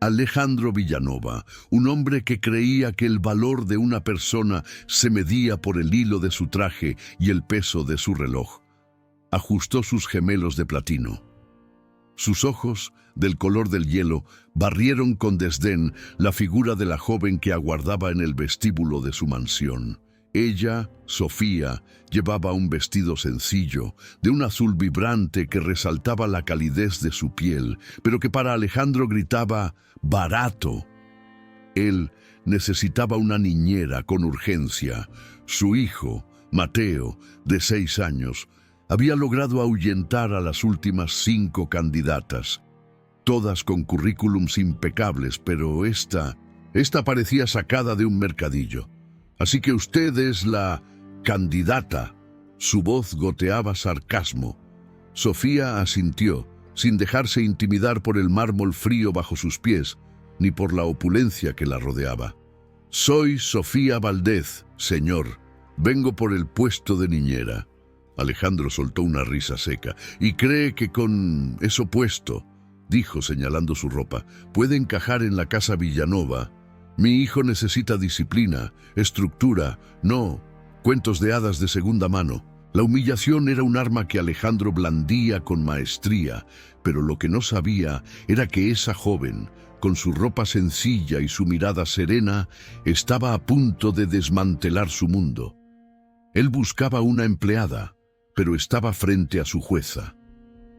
Alejandro Villanova, un hombre que creía que el valor de una persona se medía por el hilo de su traje y el peso de su reloj, ajustó sus gemelos de platino. Sus ojos, del color del hielo, barrieron con desdén la figura de la joven que aguardaba en el vestíbulo de su mansión. Ella, Sofía, llevaba un vestido sencillo, de un azul vibrante que resaltaba la calidez de su piel, pero que para Alejandro gritaba «barato». Él necesitaba una niñera con urgencia. Su hijo, Mateo, de 6 años, había logrado ahuyentar a las últimas 5 candidatas, todas con currículums impecables, pero esta parecía sacada de un mercadillo. Así que usted es la candidata. Su voz goteaba sarcasmo. Sofía asintió, sin dejarse intimidar por el mármol frío bajo sus pies, ni por la opulencia que la rodeaba. Soy Sofía Valdez, señor. Vengo por el puesto de niñera. Alejandro soltó una risa seca. ¿Y cree que con eso puesto, dijo señalando su ropa, puede encajar en la casa Villanova? Mi hijo necesita disciplina, estructura, no cuentos de hadas de segunda mano. La humillación era un arma que Alejandro blandía con maestría, pero lo que no sabía era que esa joven, con su ropa sencilla y su mirada serena, estaba a punto de desmantelar su mundo. Él buscaba una empleada, pero estaba frente a su jueza.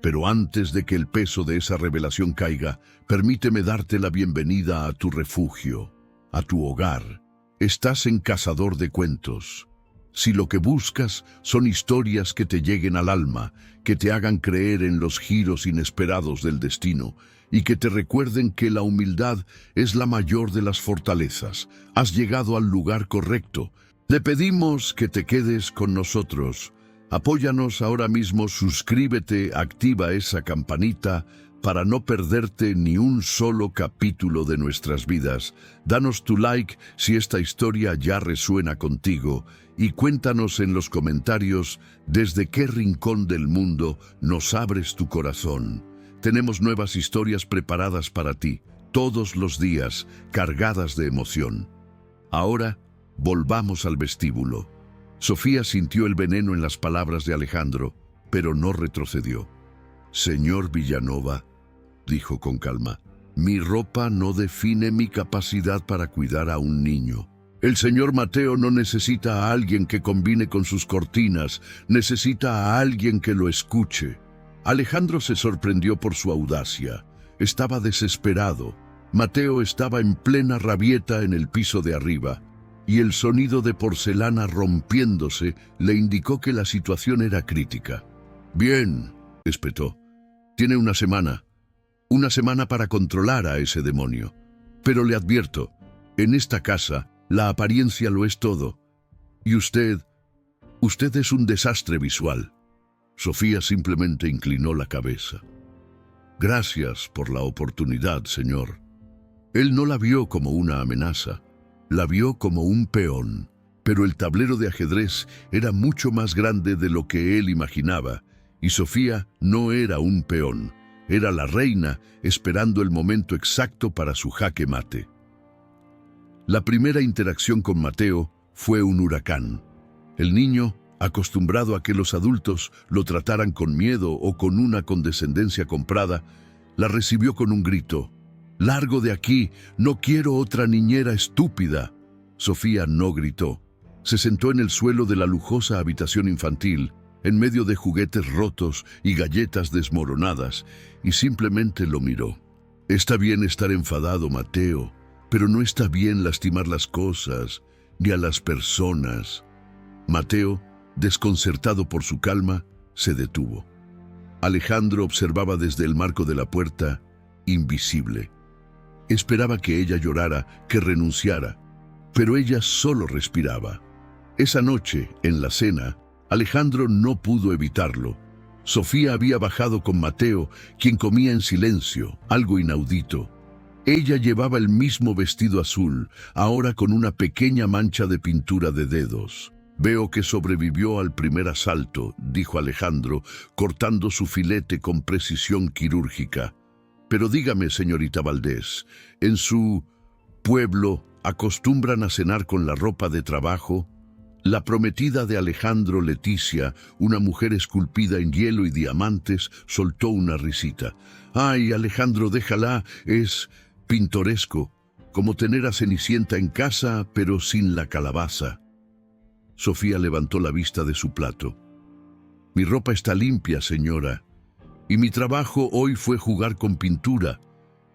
Pero antes de que el peso de esa revelación caiga, permíteme darte la bienvenida a tu refugio, a tu hogar. Estás en Cazador de Cuentos. Si lo que buscas son historias que te lleguen al alma, que te hagan creer en los giros inesperados del destino y que te recuerden que la humildad es la mayor de las fortalezas, has llegado al lugar correcto. Le pedimos que te quedes con nosotros. Apóyanos ahora mismo, suscríbete, activa esa campanita para no perderte ni un solo capítulo de nuestras vidas. Danos tu like si esta historia ya resuena contigo y cuéntanos en los comentarios desde qué rincón del mundo nos abres tu corazón. Tenemos nuevas historias preparadas para ti, todos los días, cargadas de emoción. Ahora, volvamos al vestíbulo. Sofía sintió el veneno en las palabras de Alejandro, pero no retrocedió. Señor Villanova, dijo con calma, mi ropa no define mi capacidad para cuidar a un niño. El señor Mateo no necesita a alguien que combine con sus cortinas, necesita a alguien que lo escuche. Alejandro se sorprendió por su audacia. Estaba desesperado. Mateo estaba en plena rabieta en el piso de arriba, y el sonido de porcelana rompiéndose le indicó que la situación era crítica. Bien, espetó. Tiene una semana para controlar a ese demonio. Pero le advierto, en esta casa, la apariencia lo es todo. Y usted es un desastre visual. Sofía simplemente inclinó la cabeza. Gracias por la oportunidad, señor. Él no la vio como una amenaza, la vio como un peón. Pero el tablero de ajedrez era mucho más grande de lo que él imaginaba, y Sofía no era un peón. Era la reina esperando el momento exacto para su jaque mate. La primera interacción con Mateo fue un huracán. El niño, acostumbrado a que los adultos lo trataran con miedo o con una condescendencia comprada, la recibió con un grito. «¡Largo de aquí! ¡No quiero otra niñera estúpida!». Sofía no gritó. Se sentó en el suelo de la lujosa habitación infantil, en medio de juguetes rotos y galletas desmoronadas, y simplemente lo miró. Está bien estar enfadado, Mateo, pero no está bien lastimar las cosas ni a las personas. Mateo, desconcertado por su calma, se detuvo. Alejandro observaba desde el marco de la puerta, invisible. Esperaba que ella llorara, que renunciara, pero ella solo respiraba. Esa noche, en la cena, Alejandro no pudo evitarlo. Sofía había bajado con Mateo, quien comía en silencio, algo inaudito. Ella llevaba el mismo vestido azul, ahora con una pequeña mancha de pintura de dedos. «Veo que sobrevivió al primer asalto», dijo Alejandro, cortando su filete con precisión quirúrgica. Pero dígame, señorita Valdés, ¿en su pueblo acostumbran a cenar con la ropa de trabajo? La prometida de Alejandro, Leticia, una mujer esculpida en hielo y diamantes, soltó una risita. «Ay, Alejandro, déjala, es pintoresco, como tener a Cenicienta en casa, pero sin la calabaza». Sofía levantó la vista de su plato. «Mi ropa está limpia, señora, y mi trabajo hoy fue jugar con pintura.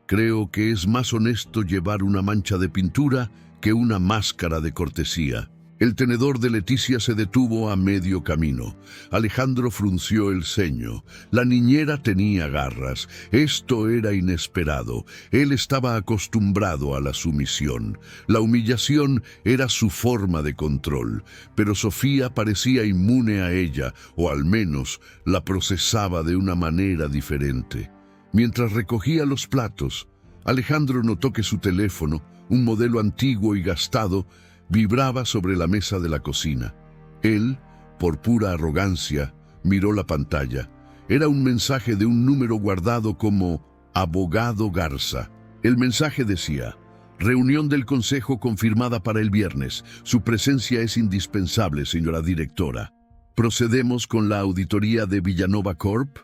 Creo que es más honesto llevar una mancha de pintura que una máscara de cortesía». El tenedor de Leticia se detuvo a medio camino. Alejandro frunció el ceño. La niñera tenía garras. Esto era inesperado. Él estaba acostumbrado a la sumisión. La humillación era su forma de control. Pero Sofía parecía inmune a ella, o al menos la procesaba de una manera diferente. Mientras recogía los platos, Alejandro notó que su teléfono, un modelo antiguo y gastado, vibraba sobre la mesa de la cocina. Él, por pura arrogancia, miró la pantalla. Era un mensaje de un número guardado como Abogado Garza. El mensaje decía: «Reunión del Consejo confirmada para el viernes. Su presencia es indispensable, señora directora. ¿Procedemos con la auditoría de Villanova Corp?».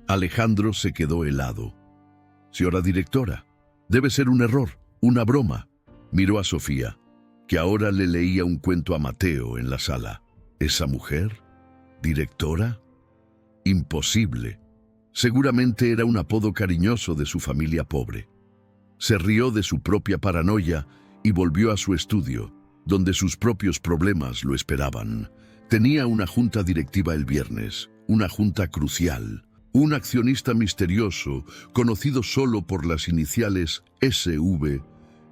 Alejandro se quedó helado. «Señora directora, debe ser un error, una broma». Miró a Sofía, que ahora le leía un cuento a Mateo en la sala. ¿Esa mujer? ¿Directora? Imposible. Seguramente era un apodo cariñoso de su familia pobre. Se rió de su propia paranoia y volvió a su estudio, donde sus propios problemas lo esperaban. Tenía una junta directiva el viernes, una junta crucial. Un accionista misterioso, conocido solo por las iniciales SV,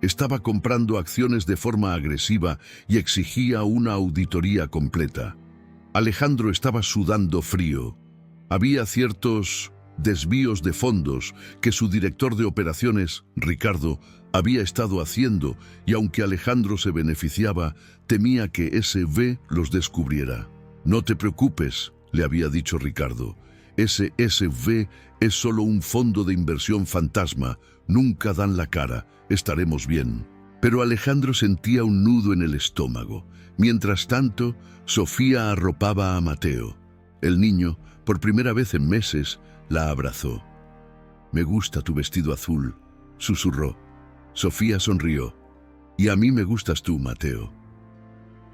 estaba comprando acciones de forma agresiva y exigía una auditoría completa. Alejandro estaba sudando frío. Había ciertos desvíos de fondos que su director de operaciones, Ricardo, había estado haciendo, y aunque Alejandro se beneficiaba, temía que SV los descubriera. «No te preocupes», le había dicho Ricardo. «Ese SV es solo un fondo de inversión fantasma. Nunca dan la cara. Estaremos bien». Pero Alejandro sentía un nudo en el estómago. Mientras tanto, Sofía arropaba a Mateo. El niño, por primera vez en meses, la abrazó. «Me gusta tu vestido azul», susurró. Sofía sonrió. «Y a mí me gustas tú, Mateo».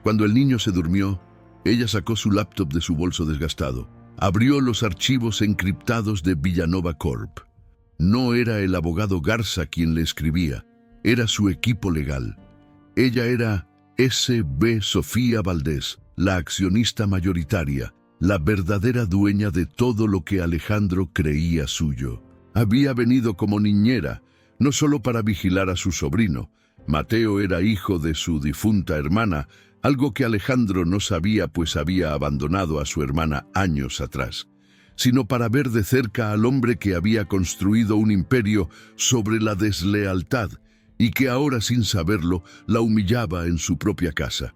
Cuando el niño se durmió, ella sacó su laptop de su bolso desgastado. Abrió los archivos encriptados de Villanova Corp. No era el abogado Garza quien le escribía, era su equipo legal. Ella era S.B. Sofía Valdés, la accionista mayoritaria, la verdadera dueña de todo lo que Alejandro creía suyo. Había venido como niñera, no solo para vigilar a su sobrino. Mateo era hijo de su difunta hermana, algo que Alejandro no sabía pues había abandonado a su hermana años atrás, sino para ver de cerca al hombre que había construido un imperio sobre la deslealtad y que ahora, sin saberlo, la humillaba en su propia casa.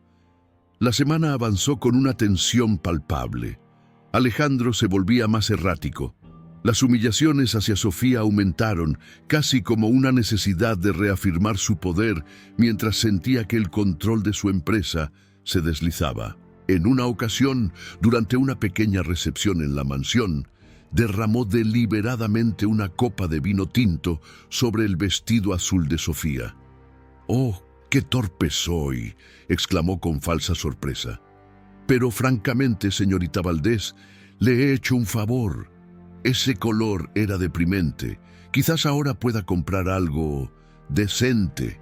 La semana avanzó con una tensión palpable. Alejandro se volvía más errático. Las humillaciones hacia Sofía aumentaron, casi como una necesidad de reafirmar su poder, mientras sentía que el control de su empresa se deslizaba. En una ocasión, durante una pequeña recepción en la mansión, derramó deliberadamente una copa de vino tinto sobre el vestido azul de Sofía. «¡Oh, qué torpe soy!», exclamó con falsa sorpresa. «Pero francamente, señorita Valdés, le he hecho un favor. Ese color era deprimente. Quizás ahora pueda comprar algo decente».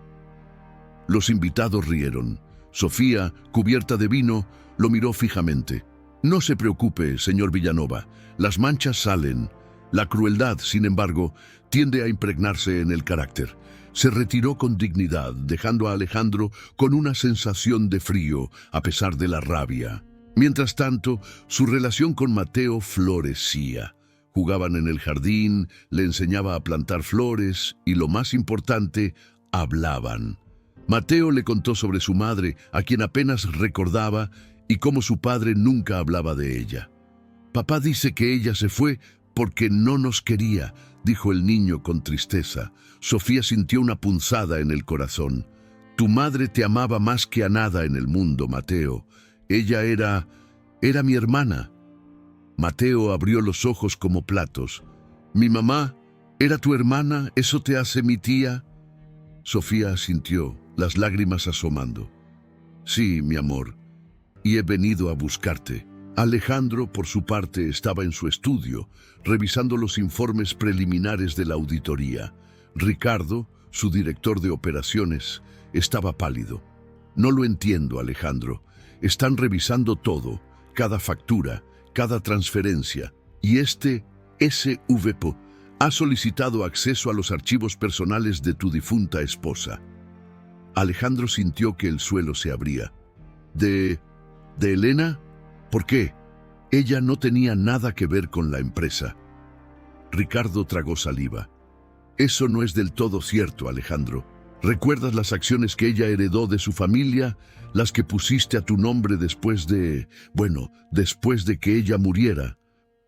Los invitados rieron. Sofía, cubierta de vino, lo miró fijamente. «No se preocupe, señor Villanova, las manchas salen. La crueldad, sin embargo, tiende a impregnarse en el carácter». Se retiró con dignidad, dejando a Alejandro con una sensación de frío, a pesar de la rabia. Mientras tanto, su relación con Mateo florecía. Jugaban en el jardín, le enseñaba a plantar flores y, lo más importante, hablaban. Mateo le contó sobre su madre, a quien apenas recordaba, y cómo su padre nunca hablaba de ella. «Papá dice que ella se fue porque no nos quería», dijo el niño con tristeza. Sofía sintió una punzada en el corazón. Tu madre te amaba más que a nada en el mundo, Mateo. Ella era mi hermana. Mateo abrió los ojos como platos. ¿Mi mamá era tu hermana? ¿Eso te hace mi tía? Sofía asintió, las lágrimas asomando. Sí, mi amor, y he venido a buscarte. Alejandro, por su parte, estaba en su estudio, revisando los informes preliminares de la auditoría. Ricardo, su director de operaciones, estaba pálido. No lo entiendo, Alejandro. Están revisando todo, cada factura, cada transferencia, y este SVP ha solicitado acceso a los archivos personales de tu difunta esposa. Alejandro sintió que el suelo se abría. ¿De Elena? ¿Por qué? Ella no tenía nada que ver con la empresa. Ricardo tragó saliva. Eso no es del todo cierto, Alejandro. ¿Recuerdas las acciones que ella heredó de su familia? Las que pusiste a tu nombre después de que ella muriera.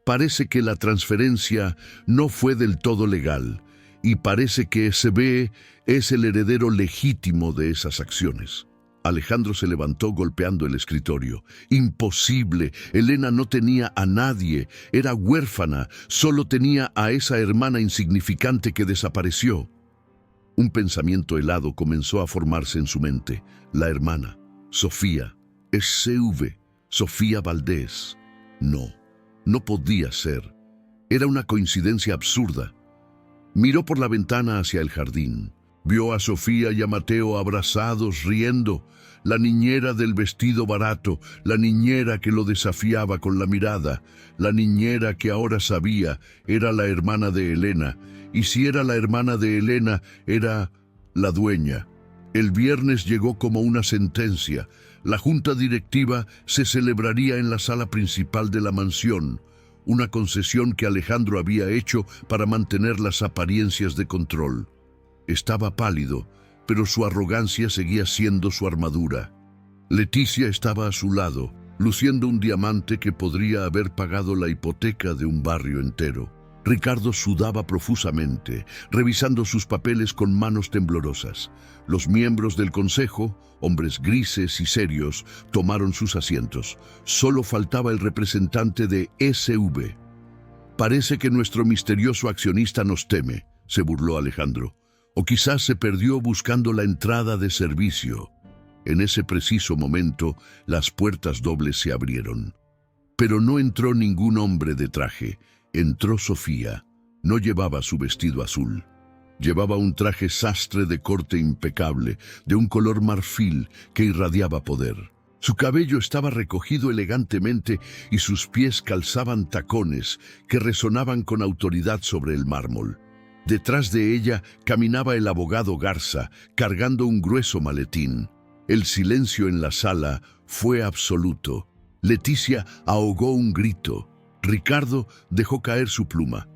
Parece que la transferencia no fue del todo legal y parece que SB es el heredero legítimo de esas acciones. Alejandro se levantó golpeando el escritorio. Imposible, Elena no tenía a nadie, era huérfana, solo tenía a esa hermana insignificante que desapareció. Un pensamiento helado comenzó a formarse en su mente. La hermana, Sofía, SV, Sofía Valdés. No podía ser. Era una coincidencia absurda. Miró por la ventana hacia el jardín. Vio a Sofía y a Mateo abrazados, riendo. La niñera del vestido barato, la niñera que lo desafiaba con la mirada, la niñera que ahora sabía era la hermana de Elena. Y si era la hermana de Elena, era la dueña. El viernes llegó como una sentencia. La junta directiva se celebraría en la sala principal de la mansión, una concesión que Alejandro había hecho para mantener las apariencias de control. Estaba pálido, pero su arrogancia seguía siendo su armadura. Leticia estaba a su lado, luciendo un diamante que podría haber pagado la hipoteca de un barrio entero. Ricardo sudaba profusamente, revisando sus papeles con manos temblorosas. Los miembros del consejo, hombres grises y serios, tomaron sus asientos. Solo faltaba el representante de SV. Parece que nuestro misterioso accionista nos teme, se burló Alejandro. O quizás se perdió buscando la entrada de servicio. En ese preciso momento, las puertas dobles se abrieron. Pero no entró ningún hombre de traje. Entró Sofía. No llevaba su vestido azul. Llevaba un traje sastre de corte impecable, de un color marfil que irradiaba poder. Su cabello estaba recogido elegantemente y sus pies calzaban tacones que resonaban con autoridad sobre el mármol. Detrás de ella caminaba el abogado Garza, cargando un grueso maletín. El silencio en la sala fue absoluto. Leticia ahogó un grito. Ricardo dejó caer su pluma.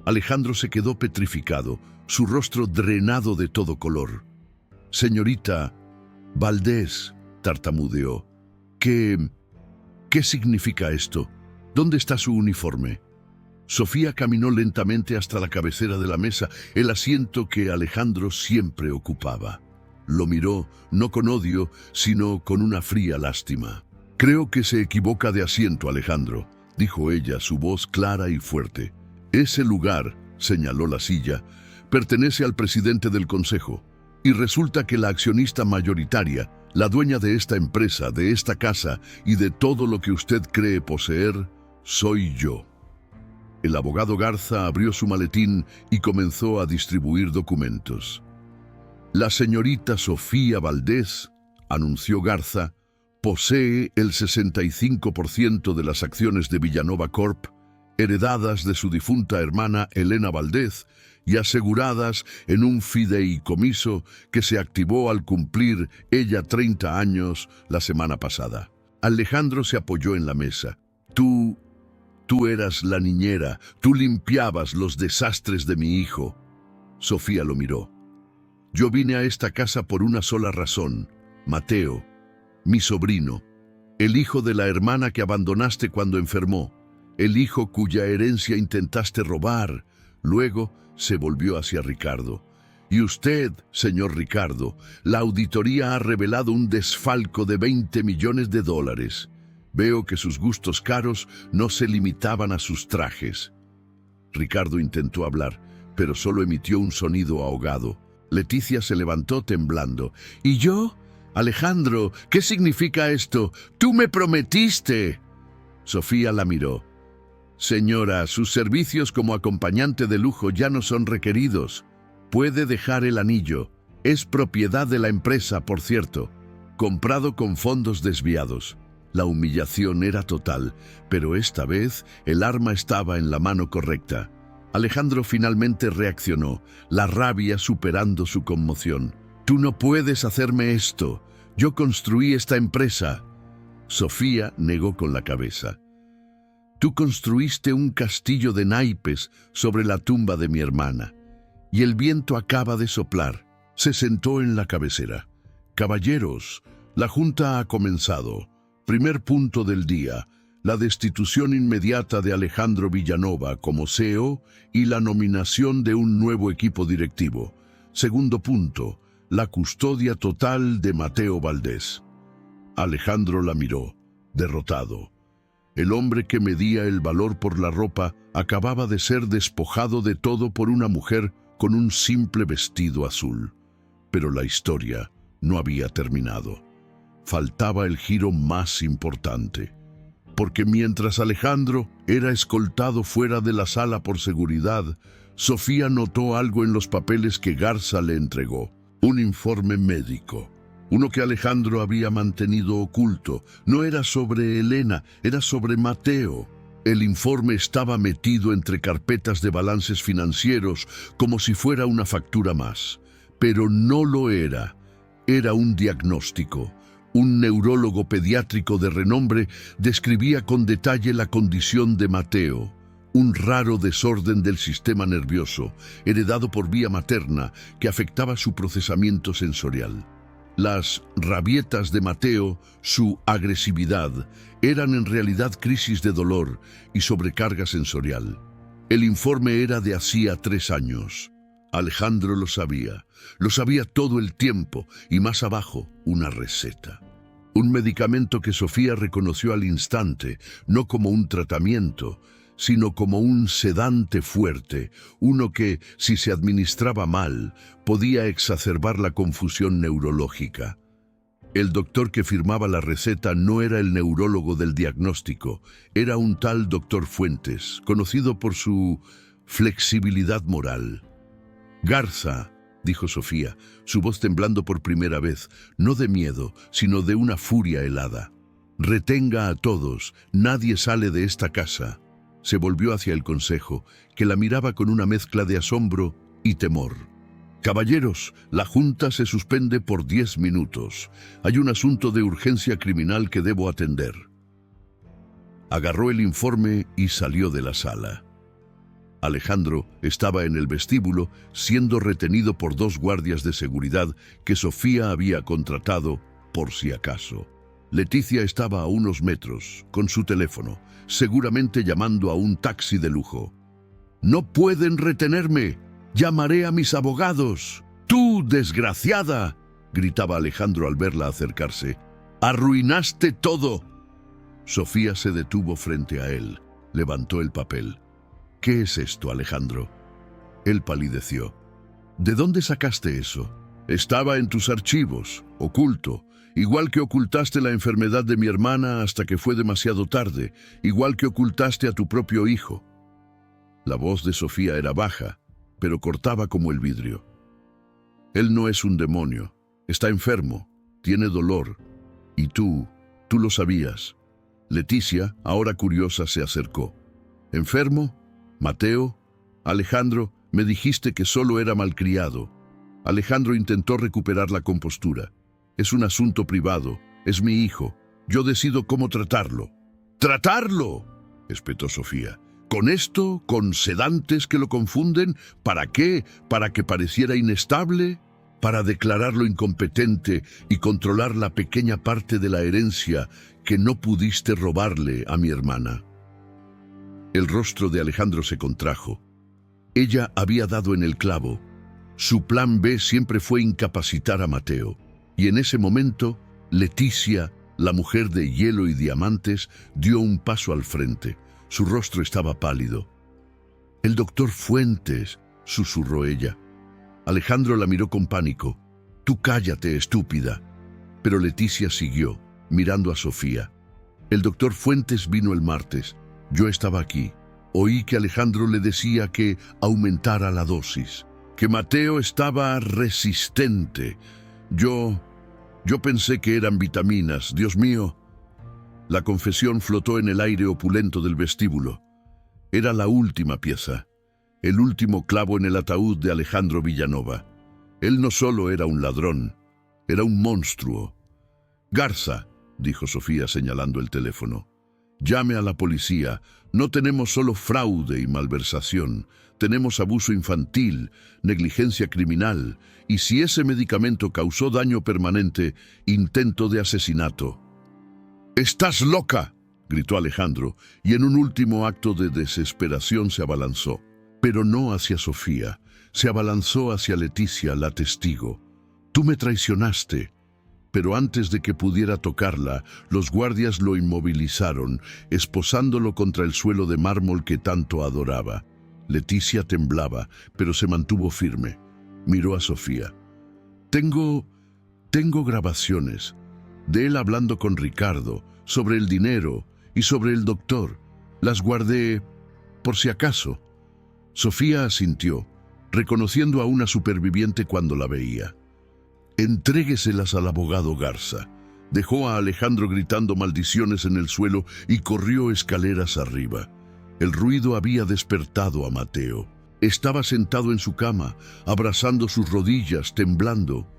Alejandro se quedó petrificado, su rostro drenado de todo color. «Señorita Valdés», tartamudeó. ¿Qué significa esto? ¿Dónde está su uniforme? Sofía caminó lentamente hasta la cabecera de la mesa, el asiento que Alejandro siempre ocupaba. Lo miró, no con odio, sino con una fría lástima. «Creo que se equivoca de asiento, Alejandro», dijo ella, su voz clara y fuerte. «Ese lugar», señaló la silla, «pertenece al presidente del consejo, y resulta que la accionista mayoritaria, la dueña de esta empresa, de esta casa y de todo lo que usted cree poseer, soy yo». El abogado Garza abrió su maletín y comenzó a distribuir documentos. «La señorita Sofía Valdés», anunció Garza, «posee el 65% de las acciones de Villanova Corp, heredadas de su difunta hermana Elena Valdés y aseguradas en un fideicomiso que se activó al cumplir ella 30 años la semana pasada». Alejandro se apoyó en la mesa. Tú eras la niñera, tú limpiabas los desastres de mi hijo». Sofía lo miró. «Yo vine a esta casa por una sola razón, Mateo, mi sobrino, el hijo de la hermana que abandonaste cuando enfermó, el hijo cuya herencia intentaste robar, luego Se volvió hacia Ricardo. Y usted, señor Ricardo, la auditoría ha revelado un desfalco de 20 millones de dólares. Veo que sus gustos caros no se limitaban a sus trajes. Ricardo intentó hablar, pero solo emitió un sonido ahogado. Leticia se levantó temblando. ¿Y yo? Alejandro, ¿qué significa esto? ¡Tú me prometiste! Sofía la miró. Señora, sus servicios como acompañante de lujo ya no son requeridos. Puede dejar el anillo. Es propiedad de la empresa, por cierto. Comprado con fondos desviados. La humillación era total, pero esta vez el arma estaba en la mano correcta. Alejandro finalmente reaccionó, la rabia superando su conmoción. «Tú no puedes hacerme esto. Yo construí esta empresa». Sofía negó con la cabeza. «Tú construiste un castillo de naipes sobre la tumba de mi hermana. Y el viento acaba de soplar». Se sentó en la cabecera. «Caballeros, la junta ha comenzado. Primer punto del día, la destitución inmediata de Alejandro Villanova como CEO y la nominación de un nuevo equipo directivo. Segundo punto, la custodia total de Mateo Valdés». Alejandro la miró, derrotado. El hombre que medía el valor por la ropa acababa de ser despojado de todo por una mujer con un simple vestido azul. Pero la historia no había terminado. Faltaba el giro más importante. Porque mientras Alejandro era escoltado fuera de la sala por seguridad, Sofía notó algo en los papeles que Garza le entregó. Un informe médico. Uno que Alejandro había mantenido oculto. No era sobre Elena, era sobre Mateo. El informe estaba metido entre carpetas de balances financieros como si fuera una factura más. Pero no lo era. Era un diagnóstico. Un neurólogo pediátrico de renombre describía con detalle la condición de Mateo, un raro desorden del sistema nervioso, heredado por vía materna, que afectaba su procesamiento sensorial. Las rabietas de Mateo, su agresividad, eran en realidad crisis de dolor y sobrecarga sensorial. El informe era de hacía 3 años. Alejandro lo sabía todo el tiempo, y más abajo, una receta. Un medicamento que Sofía reconoció al instante, no como un tratamiento, sino como un sedante fuerte, uno que, si se administraba mal, podía exacerbar la confusión neurológica. El doctor que firmaba la receta no era el neurólogo del diagnóstico, era un tal doctor Fuentes, conocido por su flexibilidad moral. «Garza», dijo Sofía, su voz temblando por primera vez, no de miedo, sino de una furia helada. «Retenga a todos, nadie sale de esta casa». Se volvió hacia el consejo, que la miraba con una mezcla de asombro y temor. «Caballeros, la junta se suspende por 10 minutos. Hay un asunto de urgencia criminal que debo atender». Agarró el informe y salió de la sala. Alejandro estaba en el vestíbulo, siendo retenido por 2 guardias de seguridad que Sofía había contratado por si acaso. Leticia estaba a unos metros, con su teléfono, seguramente llamando a un taxi de lujo. «¡No pueden retenerme! ¡Llamaré a mis abogados!» «¡Tú, desgraciada!», gritaba Alejandro al verla acercarse. «¡Arruinaste todo!». Sofía se detuvo frente a él, levantó el papel. «¿Qué es esto, Alejandro?». Él palideció. «¿De dónde sacaste eso?». «Estaba en tus archivos, oculto. Igual que ocultaste la enfermedad de mi hermana hasta que fue demasiado tarde, igual que ocultaste a tu propio hijo». La voz de Sofía era baja, pero cortaba como el vidrio. «Él no es un demonio. Está enfermo, tiene dolor. Y tú lo sabías». Leticia, ahora curiosa, se acercó. «¿Enfermo? Mateo, Alejandro, me dijiste que solo era malcriado». Alejandro intentó recuperar la compostura. «Es un asunto privado, es mi hijo. Yo decido cómo tratarlo». «¿Tratarlo?», espetó Sofía. «¿Con esto? ¿Con sedantes que lo confunden? ¿Para qué? ¿Para que pareciera inestable? ¿Para declararlo incompetente y controlar la pequeña parte de la herencia que no pudiste robarle a mi hermana?». El rostro de Alejandro se contrajo. Ella había dado en el clavo. Su plan B siempre fue incapacitar a Mateo. Y en ese momento, Leticia, la mujer de hielo y diamantes, dio un paso al frente. Su rostro estaba pálido. «El doctor Fuentes», susurró ella. Alejandro la miró con pánico. «Tú cállate, estúpida». Pero Leticia siguió, mirando a Sofía. «El doctor Fuentes vino el martes. Yo estaba aquí. Oí que Alejandro le decía que aumentara la dosis, que Mateo estaba resistente. Yo pensé que eran vitaminas. Dios mío». La confesión flotó en el aire opulento del vestíbulo. Era la última pieza, el último clavo en el ataúd de Alejandro Villanova. Él no solo era un ladrón, era un monstruo. «Garza», dijo Sofía señalando el teléfono, «llame a la policía. No tenemos solo fraude y malversación, tenemos abuso infantil, negligencia criminal y, si ese medicamento causó daño permanente, intento de asesinato». «¡Estás loca!», gritó Alejandro, y en un último acto de desesperación se abalanzó. Pero no hacia Sofía, se abalanzó hacia Leticia, la testigo. «Tú me traicionaste». Pero antes de que pudiera tocarla, los guardias lo inmovilizaron, esposándolo contra el suelo de mármol que tanto adoraba. Leticia temblaba, pero se mantuvo firme. Miró a Sofía. Tengo grabaciones de él hablando con Ricardo sobre el dinero y sobre el doctor. Las guardé por si acaso». Sofía asintió, reconociendo a una superviviente cuando la veía. «Entrégueselas al abogado Garza». Dejó a Alejandro gritando maldiciones en el suelo y corrió escaleras arriba. El ruido había despertado a Mateo. Estaba sentado en su cama, abrazando sus rodillas, temblando.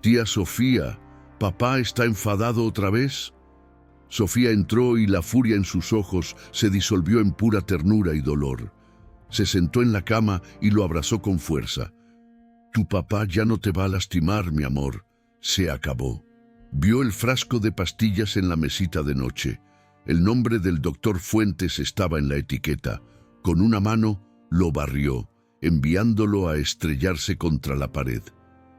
«Tía Sofía, ¿papá está enfadado otra vez?». Sofía entró y la furia en sus ojos se disolvió en pura ternura y dolor. Se sentó en la cama y lo abrazó con fuerza. «Tu papá ya no te va a lastimar, mi amor. Se acabó». Vio el frasco de pastillas en la mesita de noche. El nombre del doctor Fuentes estaba en la etiqueta. Con una mano lo barrió, enviándolo a estrellarse contra la pared.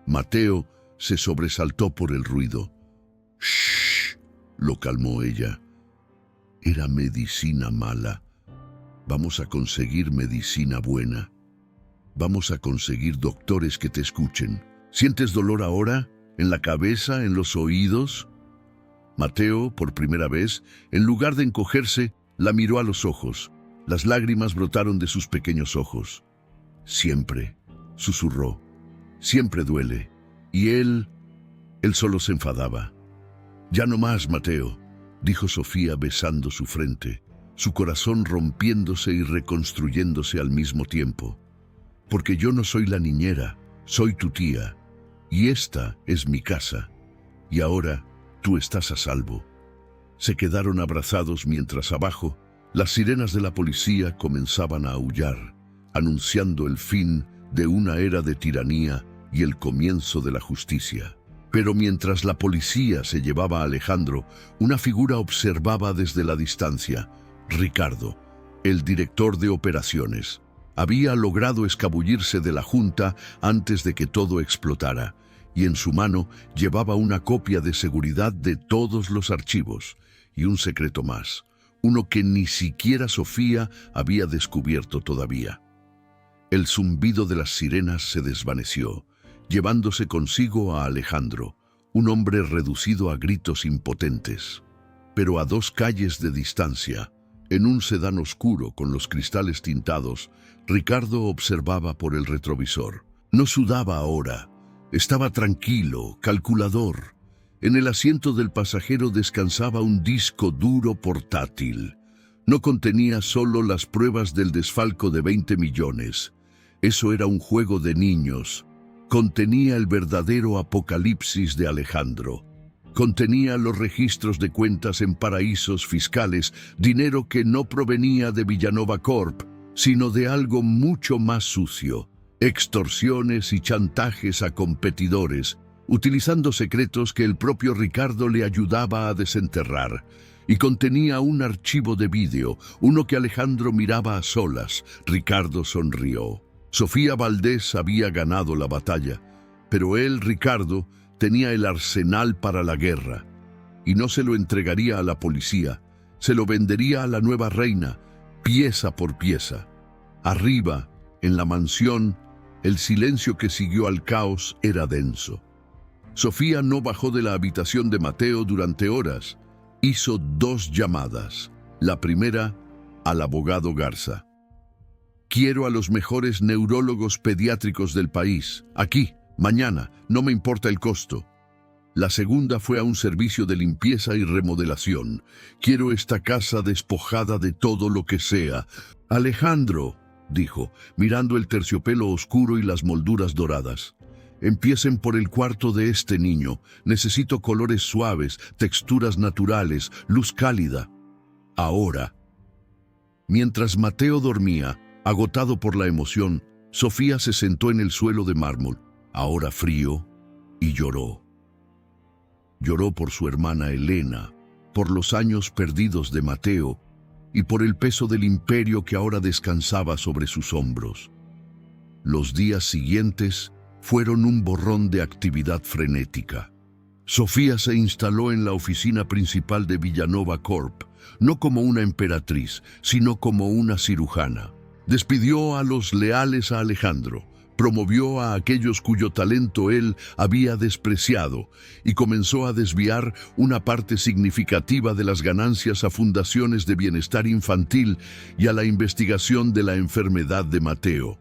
Mateo se sobresaltó por el ruido. «Shh», lo calmó ella. «Era medicina mala. Vamos a conseguir medicina buena. Vamos a conseguir doctores que te escuchen. ¿Sientes dolor ahora? ¿En la cabeza? ¿En los oídos?». Mateo, por primera vez, en lugar de encogerse, la miró a los ojos. Las lágrimas brotaron de sus pequeños ojos. «Siempre», susurró, «siempre duele». Y él solo se enfadaba. «Ya no más, Mateo», dijo Sofía besando su frente, su corazón rompiéndose y reconstruyéndose al mismo tiempo. «Porque yo no soy la niñera, soy tu tía, y esta es mi casa, y ahora tú estás a salvo». Se quedaron abrazados mientras abajo las sirenas de la policía comenzaban a aullar, anunciando el fin de una era de tiranía y el comienzo de la justicia. Pero mientras la policía se llevaba a Alejandro, una figura observaba desde la distancia. Ricardo, el director de operaciones, había logrado escabullirse de la junta antes de que todo explotara, y en su mano llevaba una copia de seguridad de todos los archivos, y un secreto más, uno que ni siquiera Sofía había descubierto todavía. El zumbido de las sirenas se desvaneció, llevándose consigo a Alejandro, un hombre reducido a gritos impotentes. Pero a 2 calles de distancia, en un sedán oscuro con los cristales tintados, Ricardo observaba por el retrovisor. No sudaba ahora, estaba tranquilo, calculador. En el asiento del pasajero descansaba un disco duro portátil. No contenía solo las pruebas del desfalco de 20 millones. Eso era un juego de niños. Contenía el verdadero apocalipsis de Alejandro. Contenía los registros de cuentas en paraísos fiscales, dinero que no provenía de Villanova Corp, sino de algo mucho más sucio. Extorsiones y chantajes a competidores, utilizando secretos que el propio Ricardo le ayudaba a desenterrar. Y contenía un archivo de vídeo, uno que Alejandro miraba a solas. Ricardo sonrió. Sofía Valdés había ganado la batalla, pero él, Ricardo, tenía el arsenal para la guerra, y no se lo entregaría a la policía, se lo vendería a la nueva reina, pieza por pieza. Arriba, en la mansión, el silencio que siguió al caos era denso. Sofía no bajó de la habitación de Mateo durante horas. Hizo 2 llamadas. La primera, al abogado Garza. Quiero a los mejores neurólogos pediátricos del país. Aquí, mañana, no me importa el costo. La segunda fue a un servicio de limpieza y remodelación. Quiero esta casa despojada de todo lo que sea. Alejandro, dijo, mirando el terciopelo oscuro y las molduras doradas. Empiecen por el cuarto de este niño. Necesito colores suaves, texturas naturales, luz cálida. Ahora. Mientras Mateo dormía, agotado por la emoción, Sofía se sentó en el suelo de mármol, ahora frío, y lloró. Lloró por su hermana Elena, por los años perdidos de Mateo y por el peso del imperio que ahora descansaba sobre sus hombros. Los días siguientes fueron un borrón de actividad frenética. Sofía se instaló en la oficina principal de Villanova Corp, no como una emperatriz, sino como una cirujana. Despidió a los leales a Alejandro, promovió a aquellos cuyo talento él había despreciado y comenzó a desviar una parte significativa de las ganancias a fundaciones de bienestar infantil y a la investigación de la enfermedad de Mateo.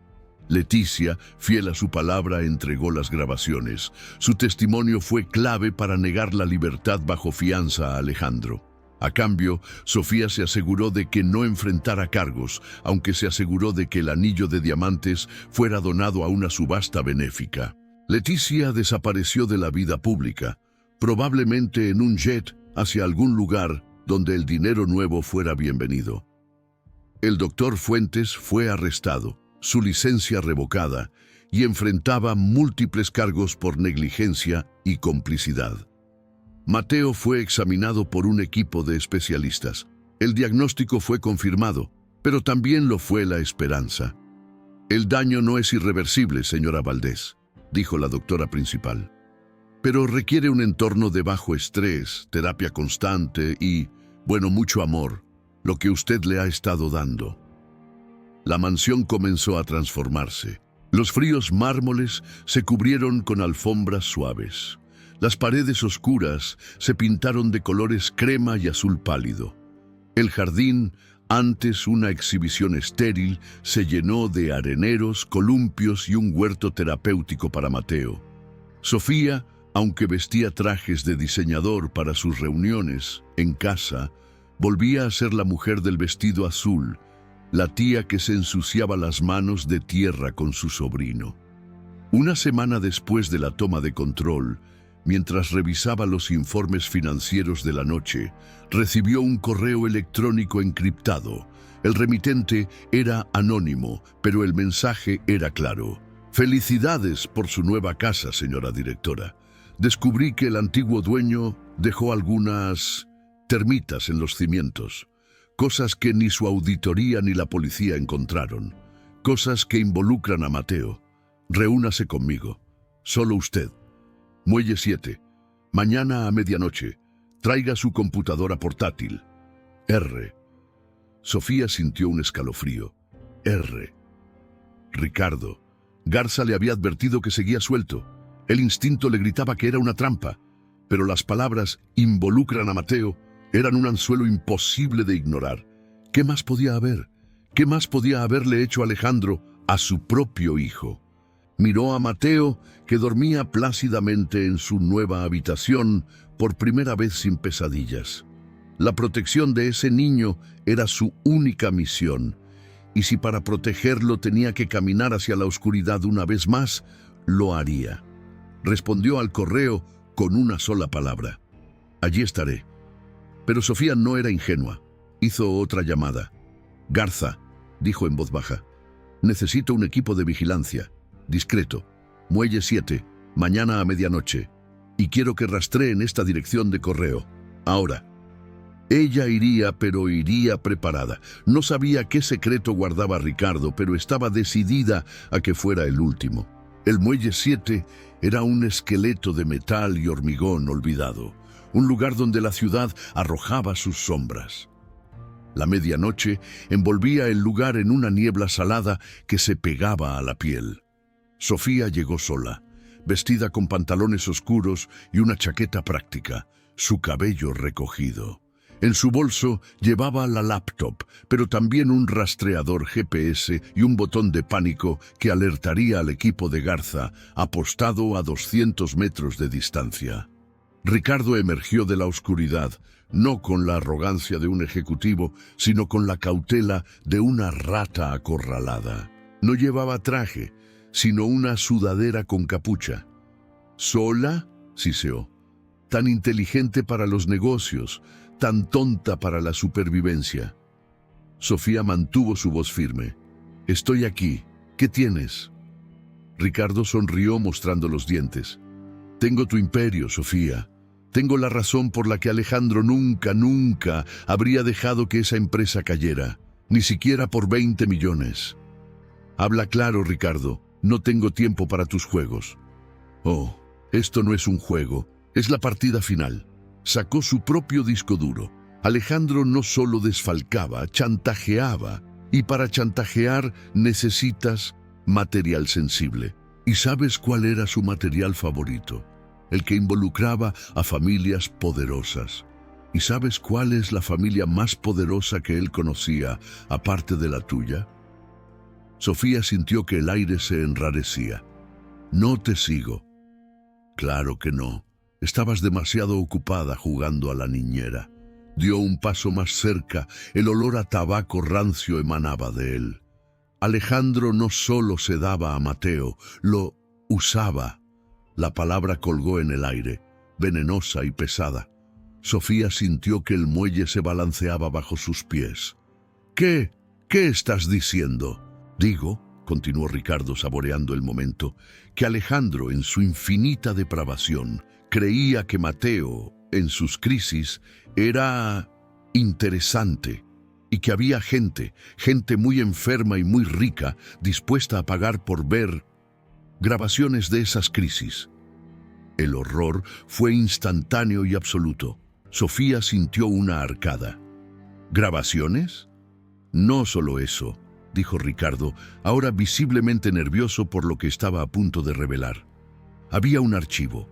Leticia, fiel a su palabra, entregó las grabaciones. Su testimonio fue clave para negar la libertad bajo fianza a Alejandro. A cambio, Sofía se aseguró de que no enfrentara cargos, aunque se aseguró de que el anillo de diamantes fuera donado a una subasta benéfica. Leticia desapareció de la vida pública, probablemente en un jet hacia algún lugar donde el dinero nuevo fuera bienvenido. El doctor Fuentes fue arrestado, su licencia revocada, y enfrentaba múltiples cargos por negligencia y complicidad. Mateo fue examinado por un equipo de especialistas. El diagnóstico fue confirmado, pero también lo fue la esperanza. El daño no es irreversible, señora Valdés, dijo la doctora principal, pero requiere un entorno de bajo estrés, terapia constante y, bueno, mucho amor, lo que usted le ha estado dando. La mansión comenzó a transformarse. Los fríos mármoles se cubrieron con alfombras suaves. Las paredes oscuras se pintaron de colores crema y azul pálido. El jardín, antes una exhibición estéril, se llenó de areneros, columpios y un huerto terapéutico para Mateo. Sofía, aunque vestía trajes de diseñador para sus reuniones en casa, volvía a ser la mujer del vestido azul, la tía que se ensuciaba las manos de tierra con su sobrino. Una semana después de la toma de control, mientras revisaba los informes financieros de la noche, recibió un correo electrónico encriptado. El remitente era anónimo, pero el mensaje era claro. Felicidades por su nueva casa, señora directora. Descubrí que el antiguo dueño dejó algunas termitas en los cimientos. Cosas que ni su auditoría ni la policía encontraron. Cosas que involucran a Mateo. Reúnase conmigo. Solo usted. Muelle 7. Mañana a medianoche. Traiga su computadora portátil. R. Sofía sintió un escalofrío. R. Ricardo. Garza le había advertido que seguía suelto. El instinto le gritaba que era una trampa, pero las palabras involucran a Mateo eran un anzuelo imposible de ignorar. ¿Qué más podía haber? ¿Qué más podía haberle hecho Alejandro a su propio hijo? Miró a Mateo, que dormía plácidamente en su nueva habitación, por primera vez sin pesadillas. La protección de ese niño era su única misión, y si para protegerlo tenía que caminar hacia la oscuridad una vez más, lo haría. Respondió al correo con una sola palabra. Allí estaré. Pero Sofía no era ingenua. Hizo otra llamada. Garza, dijo en voz baja. Necesito un equipo de vigilancia. Discreto. Muelle 7. Mañana a medianoche. Y quiero que rastreen esta dirección de correo. Ahora. Ella iría, pero iría preparada. No sabía qué secreto guardaba Ricardo, pero estaba decidida a que fuera el último. El Muelle 7 era un esqueleto de metal y hormigón olvidado, un lugar donde la ciudad arrojaba sus sombras. La medianoche envolvía el lugar en una niebla salada que se pegaba a la piel. Sofía llegó sola, vestida con pantalones oscuros y una chaqueta práctica, su cabello recogido. En su bolso llevaba la laptop, pero también un rastreador GPS y un botón de pánico que alertaría al equipo de Garza, apostado a 200 metros de distancia. Ricardo emergió de la oscuridad, no con la arrogancia de un ejecutivo, sino con la cautela de una rata acorralada. No llevaba traje, sino una sudadera con capucha. ¿Sola?, siseó. Tan inteligente para los negocios, tan tonta para la supervivencia. Sofía mantuvo su voz firme. «Estoy aquí. ¿Qué tienes?» Ricardo sonrió mostrando los dientes. «Tengo tu imperio, Sofía. Tengo la razón por la que Alejandro nunca habría dejado que esa empresa cayera, ni siquiera por 20 millones. Habla claro, Ricardo. No tengo tiempo para tus juegos». «Oh, esto no es un juego. Es la partida final». Sacó su propio disco duro. Alejandro no solo desfalcaba, chantajeaba. Y para chantajear necesitas material sensible. ¿Y sabes cuál era su material favorito? El que involucraba a familias poderosas. ¿Y sabes cuál es la familia más poderosa que él conocía, aparte de la tuya? Sofía sintió que el aire se enrarecía. «No te sigo». «Claro que no. Estabas demasiado ocupada jugando a la niñera». Dio un paso más cerca, el olor a tabaco rancio emanaba de él. Alejandro no solo se daba a Mateo, lo usaba. La palabra colgó en el aire, venenosa y pesada. Sofía sintió que el muelle se balanceaba bajo sus pies. ¿Qué estás diciendo?» «Digo», continuó Ricardo saboreando el momento, «que Alejandro, en su infinita depravación, creía que Mateo, en sus crisis, era interesante y que había gente muy enferma y muy rica dispuesta a pagar por ver grabaciones de esas crisis». El horror fue instantáneo y absoluto. Sofía sintió una arcada. «¿Grabaciones?» «No solo eso», dijo Ricardo, ahora visiblemente nervioso por lo que estaba a punto de revelar. «Había un archivo.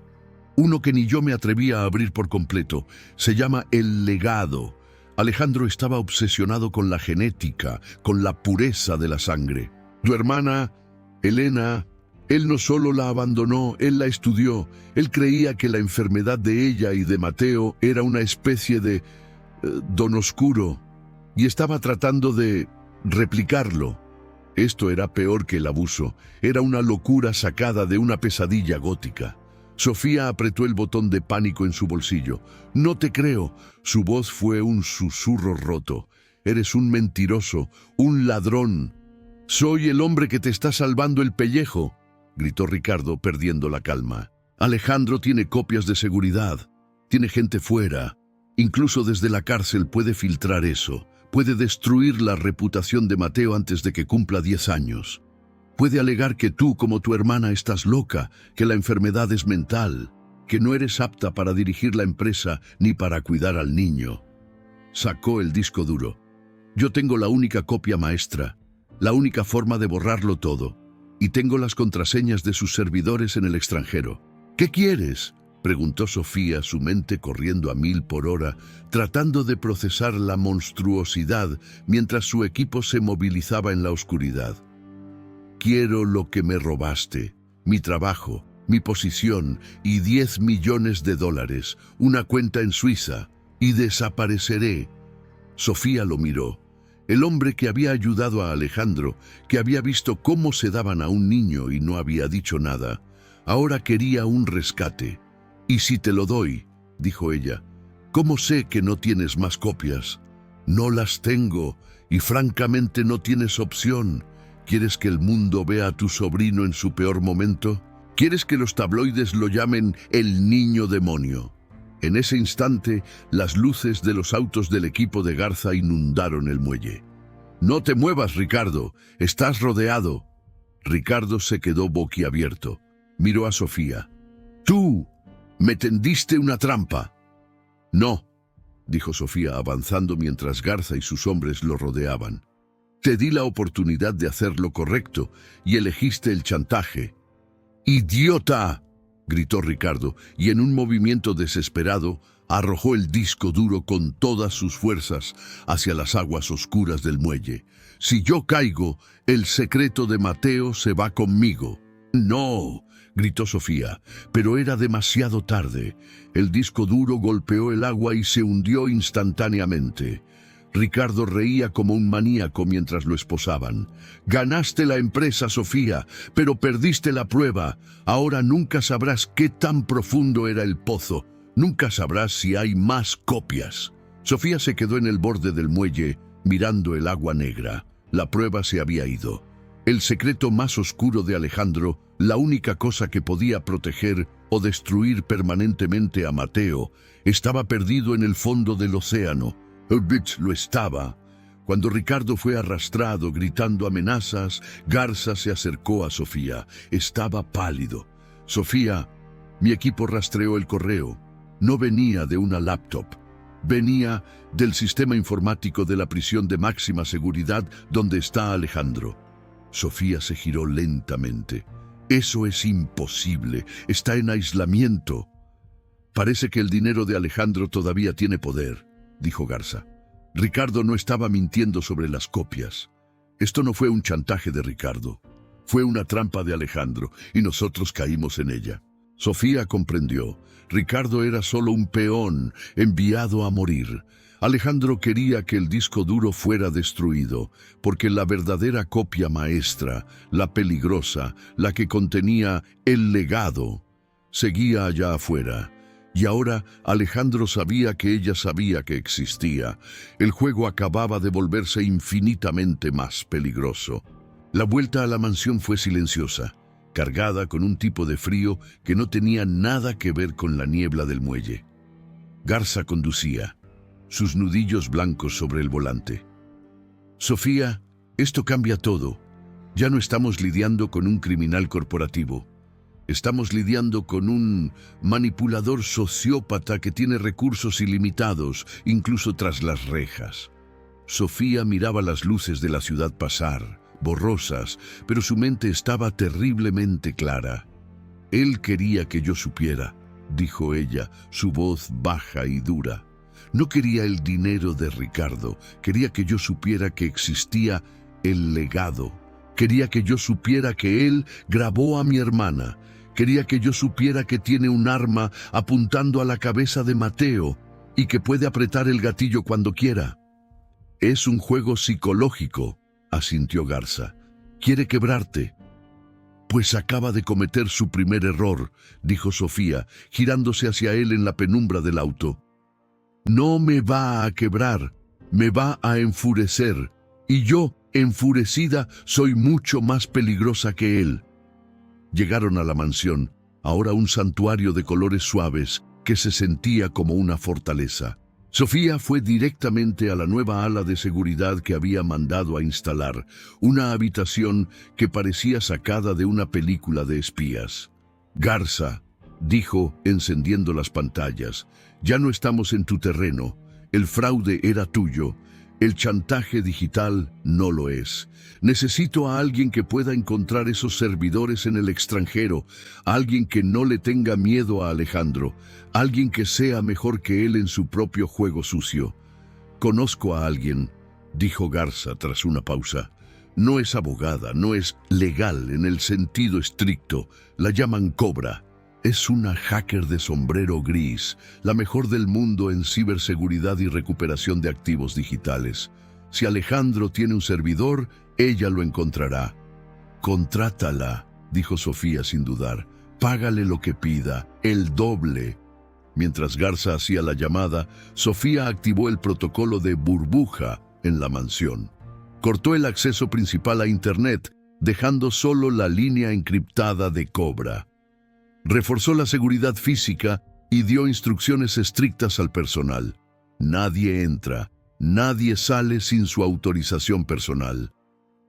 Uno que ni yo me atrevía a abrir por completo. Se llama El Legado. Alejandro estaba obsesionado con la genética, con la pureza de la sangre. Tu hermana, Elena, él no solo la abandonó, él la estudió. Él creía que la enfermedad de ella y de Mateo era una especie de don oscuro y estaba tratando de replicarlo. Esto era peor que el abuso. Era una locura sacada de una pesadilla gótica». Sofía apretó el botón de pánico en su bolsillo. «No te creo». Su voz fue un susurro roto. «Eres un mentiroso, un ladrón». «Soy el hombre que te está salvando el pellejo», gritó Ricardo, perdiendo la calma. «Alejandro tiene copias de seguridad. Tiene gente fuera. Incluso desde la cárcel puede filtrar eso. Puede destruir la reputación de Mateo antes de que cumpla 10 años. Puede alegar que tú, como tu hermana, estás loca, que la enfermedad es mental, que no eres apta para dirigir la empresa ni para cuidar al niño». Sacó el disco duro. «Yo tengo la única copia maestra, la única forma de borrarlo todo, y tengo las contraseñas de sus servidores en el extranjero». «¿Qué quieres?», preguntó Sofía, su mente corriendo a 1000 por hora, tratando de procesar la monstruosidad mientras su equipo se movilizaba en la oscuridad. «Quiero lo que me robaste, mi trabajo, mi posición y 10 millones de dólares, una cuenta en Suiza, y desapareceré». Sofía lo miró. El hombre que había ayudado a Alejandro, que había visto cómo se daban a un niño y no había dicho nada, ahora quería un rescate. «¿Y si te lo doy?», dijo ella. «¿Cómo sé que no tienes más copias?» «No las tengo, y francamente no tienes opción. ¿Quieres que el mundo vea a tu sobrino en su peor momento? ¿Quieres que los tabloides lo llamen el niño demonio? En ese instante, las luces de los autos del equipo de Garza inundaron el muelle. «No te muevas, Ricardo. Estás rodeado». Ricardo se quedó boquiabierto. Miró a Sofía. «Tú me tendiste una trampa». «No», dijo Sofía avanzando mientras Garza y sus hombres lo rodeaban. «Te di la oportunidad de hacer lo correcto y elegiste el chantaje». «¡Idiota!», gritó Ricardo, y en un movimiento desesperado arrojó el disco duro con todas sus fuerzas hacia las aguas oscuras del muelle. «Si yo caigo, el secreto de Mateo se va conmigo». «No», gritó Sofía, pero era demasiado tarde. El disco duro golpeó el agua y se hundió instantáneamente. Ricardo reía como un maníaco mientras lo esposaban. «Ganaste la empresa, Sofía, pero perdiste la prueba. Ahora nunca sabrás qué tan profundo era el pozo. Nunca sabrás si hay más copias». Sofía se quedó en el borde del muelle, mirando el agua negra. La prueba se había ido. El secreto más oscuro de Alejandro, la única cosa que podía proteger o destruir permanentemente a Mateo, estaba perdido en el fondo del océano. Urbich lo estaba. Cuando Ricardo fue arrastrado gritando amenazas, Garza se acercó a Sofía. Estaba pálido. «Sofía, mi equipo rastreó el correo. No venía de una laptop. Venía del sistema informático de la prisión de máxima seguridad donde está Alejandro». Sofía se giró lentamente. «Eso es imposible. Está en aislamiento». «Parece que el dinero de Alejandro todavía tiene poder», dijo Garza. Ricardo no estaba mintiendo sobre las copias. Esto no fue un chantaje de Ricardo. Fue una trampa de Alejandro y nosotros caímos en ella. Sofía comprendió. Ricardo era solo un peón enviado a morir. Alejandro quería que el disco duro fuera destruido, porque la verdadera copia maestra, la peligrosa, la que contenía el legado, seguía allá afuera. Y ahora Alejandro sabía que ella sabía que existía. El juego acababa de volverse infinitamente más peligroso. La vuelta a la mansión fue silenciosa, cargada con un tipo de frío que no tenía nada que ver con la niebla del muelle. Garza conducía, sus nudillos blancos sobre el volante. «Sofía, esto cambia todo. Ya no estamos lidiando con un criminal corporativo. Estamos lidiando con un manipulador sociópata que tiene recursos ilimitados, incluso tras las rejas». Sofía miraba las luces de la ciudad pasar, borrosas, pero su mente estaba terriblemente clara. «Él quería que yo supiera», dijo ella, su voz baja y dura. «No quería el dinero de Ricardo, quería que yo supiera que existía el legado. Quería que yo supiera que él grabó a mi hermana. Quería que yo supiera que tiene un arma apuntando a la cabeza de Mateo y que puede apretar el gatillo cuando quiera». «Es un juego psicológico», asintió Garza. «Quiere quebrarte». «Pues acaba de cometer su primer error», dijo Sofía, girándose hacia él en la penumbra del auto. «No me va a quebrar, me va a enfurecer, y yo, enfurecida, soy mucho más peligrosa que él». Llegaron a la mansión, ahora un santuario de colores suaves que se sentía como una fortaleza. Sofía fue directamente a la nueva ala de seguridad que había mandado a instalar, una habitación que parecía sacada de una película de espías. «Garza», dijo, encendiendo las pantallas, «ya no estamos en tu terreno. El fraude era tuyo. El chantaje digital no lo es. Necesito a alguien que pueda encontrar esos servidores en el extranjero, alguien que no le tenga miedo a Alejandro, alguien que sea mejor que él en su propio juego sucio». «Conozco a alguien», dijo Garza tras una pausa. «No es abogada, no es legal en el sentido estricto. La llaman Cobra. Es una hacker de sombrero gris, la mejor del mundo en ciberseguridad y recuperación de activos digitales. Si Alejandro tiene un servidor, ella lo encontrará». «Contrátala», dijo Sofía sin dudar. «Págale lo que pida, el doble». Mientras Garza hacía la llamada, Sofía activó el protocolo de burbuja en la mansión. Cortó el acceso principal a Internet, dejando solo la línea encriptada de Cobra. Reforzó la seguridad física y dio instrucciones estrictas al personal. Nadie entra, nadie sale sin su autorización personal.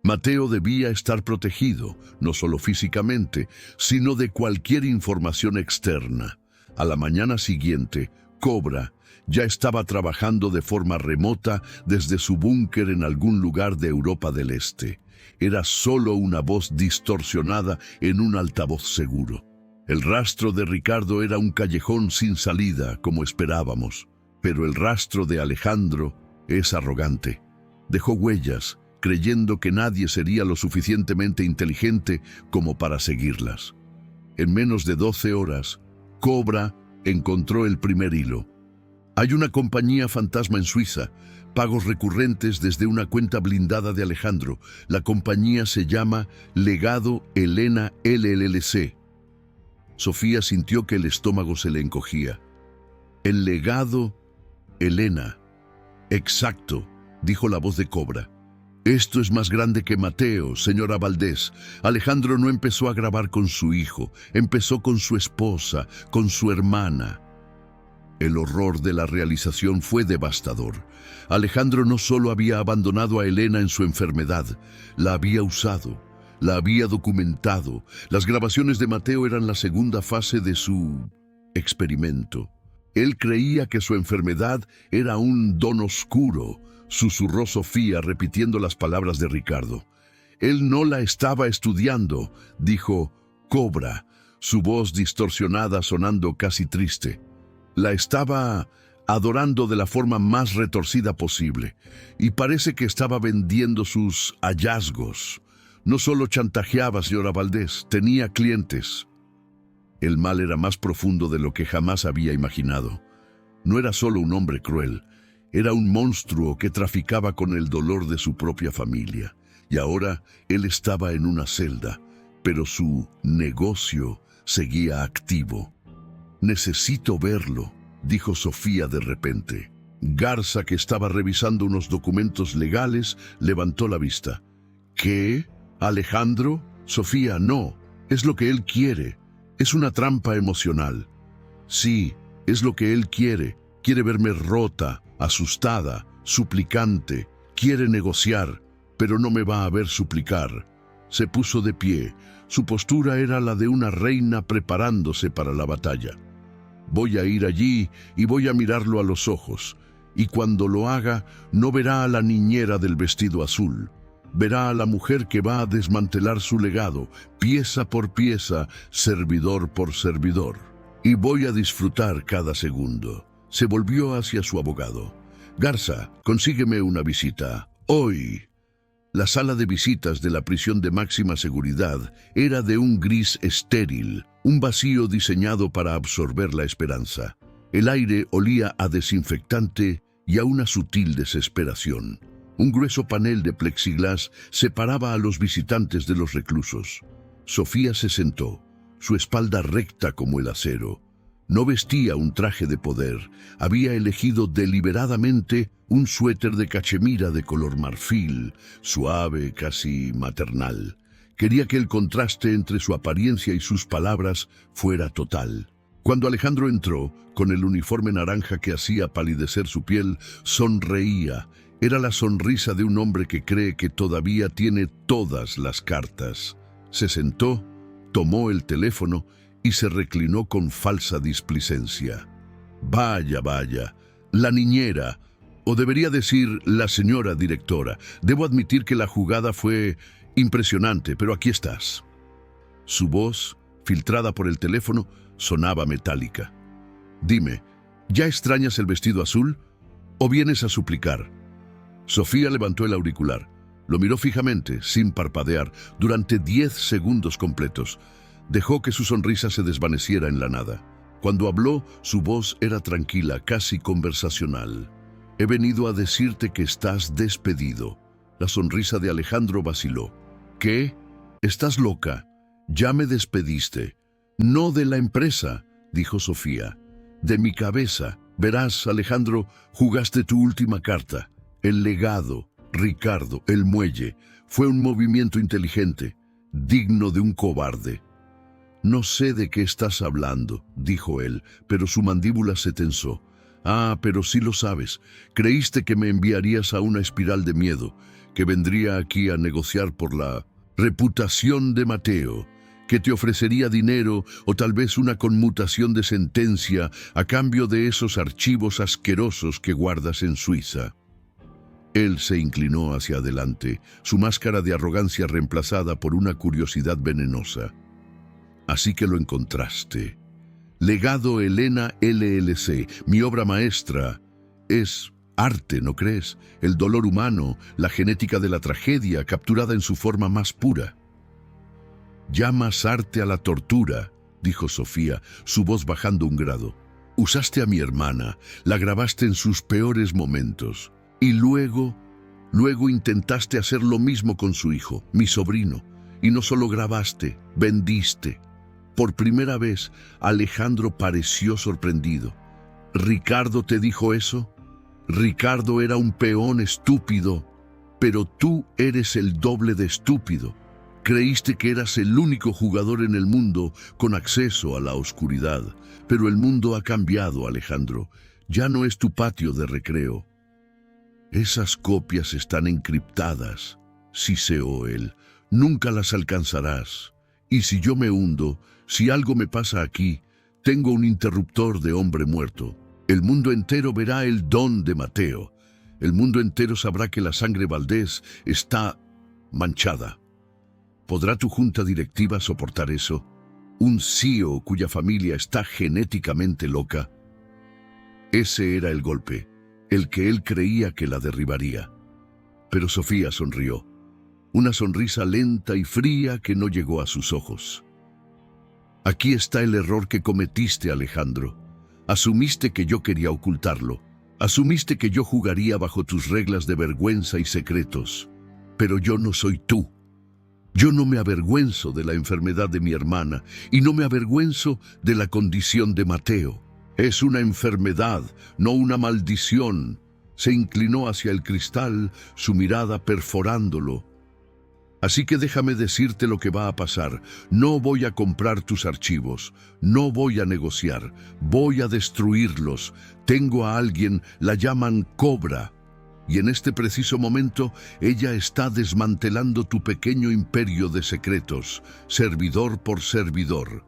Mateo debía estar protegido, no solo físicamente, sino de cualquier información externa. A la mañana siguiente, Cobra ya estaba trabajando de forma remota desde su búnker en algún lugar de Europa del Este. Era solo una voz distorsionada en un altavoz seguro. El rastro de Ricardo era un callejón sin salida, como esperábamos, pero el rastro de Alejandro es arrogante. Dejó huellas, creyendo que nadie sería lo suficientemente inteligente como para seguirlas. En menos de 12 horas, Cobra encontró el primer hilo. Hay una compañía fantasma en Suiza, pagos recurrentes desde una cuenta blindada de Alejandro. La compañía se llama Legado Elena LLC. Sofía sintió que el estómago se le encogía. El legado Elena. Exacto, dijo la voz de Cobra. Esto es más grande que Mateo, señora Valdés. Alejandro no empezó a grabar con su hijo, empezó con su esposa, con su hermana. El horror de la realización fue devastador. Alejandro no solo había abandonado a Elena en su enfermedad, la había usado, la había documentado. Las grabaciones de Mateo eran la segunda fase de su experimento. Él creía que su enfermedad era un don oscuro, susurró Sofía repitiendo las palabras de Ricardo. Él no la estaba estudiando, dijo Cobra, su voz distorsionada sonando casi triste. La estaba adorando de la forma más retorcida posible, y parece que estaba vendiendo sus hallazgos. No solo chantajeaba, señora Valdés, tenía clientes. El mal era más profundo de lo que jamás había imaginado. No era solo un hombre cruel, era un monstruo que traficaba con el dolor de su propia familia. Y ahora él estaba en una celda, pero su negocio seguía activo. Necesito verlo, dijo Sofía de repente. Garza, que estaba revisando unos documentos legales, levantó la vista. ¿Qué? ¿Alejandro? Sofía, no. Es lo que él quiere. Es una trampa emocional. Sí, es lo que él quiere. Quiere verme rota, asustada, suplicante. Quiere negociar, pero no me va a ver suplicar. Se puso de pie. Su postura era la de una reina preparándose para la batalla. Voy a ir allí y voy a mirarlo a los ojos, y cuando lo haga, no verá a la niñera del vestido azul. Verá a la mujer que va a desmantelar su legado, pieza por pieza, servidor por servidor. Y voy a disfrutar cada segundo. Se volvió hacia su abogado. Garza, consígueme una visita. Hoy. La sala de visitas de la prisión de máxima seguridad era de un gris estéril, un vacío diseñado para absorber la esperanza. El aire olía a desinfectante y a una sutil desesperación. Un grueso panel de plexiglás separaba a los visitantes de los reclusos. Sofía se sentó, su espalda recta como el acero. No vestía un traje de poder, había elegido deliberadamente un suéter de cachemira de color marfil, suave, casi maternal. Quería que el contraste entre su apariencia y sus palabras fuera total. Cuando Alejandro entró, con el uniforme naranja que hacía palidecer su piel, sonreía. Era la sonrisa de un hombre que cree que todavía tiene todas las cartas. Se sentó, tomó el teléfono y se reclinó con falsa displicencia. Vaya, vaya, la niñera, o debería decir la señora directora. Debo admitir que la jugada fue impresionante, pero aquí estás. Su voz, filtrada por el teléfono, sonaba metálica. Dime, ¿ya extrañas el vestido azul o vienes a suplicar? Sofía levantó el auricular. Lo miró fijamente, sin parpadear, durante 10 segundos completos. Dejó que su sonrisa se desvaneciera en la nada. Cuando habló, su voz era tranquila, casi conversacional. He venido a decirte que estás despedido. La sonrisa de Alejandro vaciló. ¿Qué? ¿Estás loca? Ya me despediste. No de la empresa, dijo Sofía. De mi cabeza. Verás, Alejandro, jugaste tu última carta. El legado, Ricardo, el muelle. Fue un movimiento inteligente, digno de un cobarde. No sé de qué estás hablando, dijo él, pero su mandíbula se tensó. Ah, pero sí lo sabes. Creíste que me enviarías a una espiral de miedo, que vendría aquí a negociar por la reputación de Mateo, que te ofrecería dinero o tal vez una conmutación de sentencia a cambio de esos archivos asquerosos que guardas en Suiza. Él se inclinó hacia adelante, su máscara de arrogancia reemplazada por una curiosidad venenosa. Así que lo encontraste. Legado Helena LLC, mi obra maestra, es arte, ¿no crees? El dolor humano, la genética de la tragedia capturada en su forma más pura. Llamas arte a la tortura, dijo Sofía, su voz bajando un grado. Usaste a mi hermana, la grabaste en sus peores momentos. Y luego intentaste hacer lo mismo con su hijo, mi sobrino. Y no solo grabaste, vendiste. Por primera vez, Alejandro pareció sorprendido. ¿Ricardo te dijo eso? Ricardo era un peón estúpido, pero tú eres el doble de estúpido. Creíste que eras el único jugador en el mundo con acceso a la oscuridad. Pero el mundo ha cambiado, Alejandro. Ya no es tu patio de recreo. Esas copias están encriptadas, siseó él. Nunca las alcanzarás. Y si yo me hundo, si algo me pasa aquí, tengo un interruptor de hombre muerto. El mundo entero verá el don de Mateo. El mundo entero sabrá que la sangre Valdés está manchada. ¿Podrá tu junta directiva soportar eso? ¿Un CEO cuya familia está genéticamente loca? Ese era el golpe, el que él creía que la derribaría. Pero Sofía sonrió, una sonrisa lenta y fría que no llegó a sus ojos. Aquí está el error que cometiste, Alejandro. Asumiste que yo quería ocultarlo. Asumiste que yo jugaría bajo tus reglas de vergüenza y secretos. Pero yo no soy tú. Yo no me avergüenzo de la enfermedad de mi hermana y no me avergüenzo de la condición de Mateo. Es una enfermedad, no una maldición. Se inclinó hacia el cristal, su mirada perforándolo. Así que déjame decirte lo que va a pasar. No voy a comprar tus archivos, no voy a negociar, voy a destruirlos. Tengo a alguien, la llaman Cobra. Y en este preciso momento, ella está desmantelando tu pequeño imperio de secretos, servidor por servidor.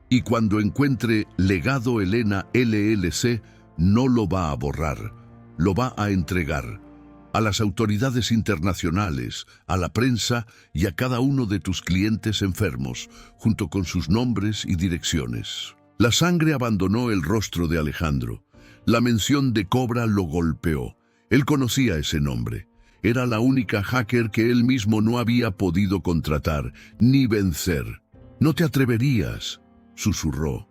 Y cuando encuentre Legado Helena LLC, no lo va a borrar, lo va a entregar a las autoridades internacionales, a la prensa y a cada uno de tus clientes enfermos, junto con sus nombres y direcciones. La sangre abandonó el rostro de Alejandro. La mención de Cobra lo golpeó. Él conocía ese nombre. Era la única hacker que él mismo no había podido contratar ni vencer. «No te atreverías», susurró.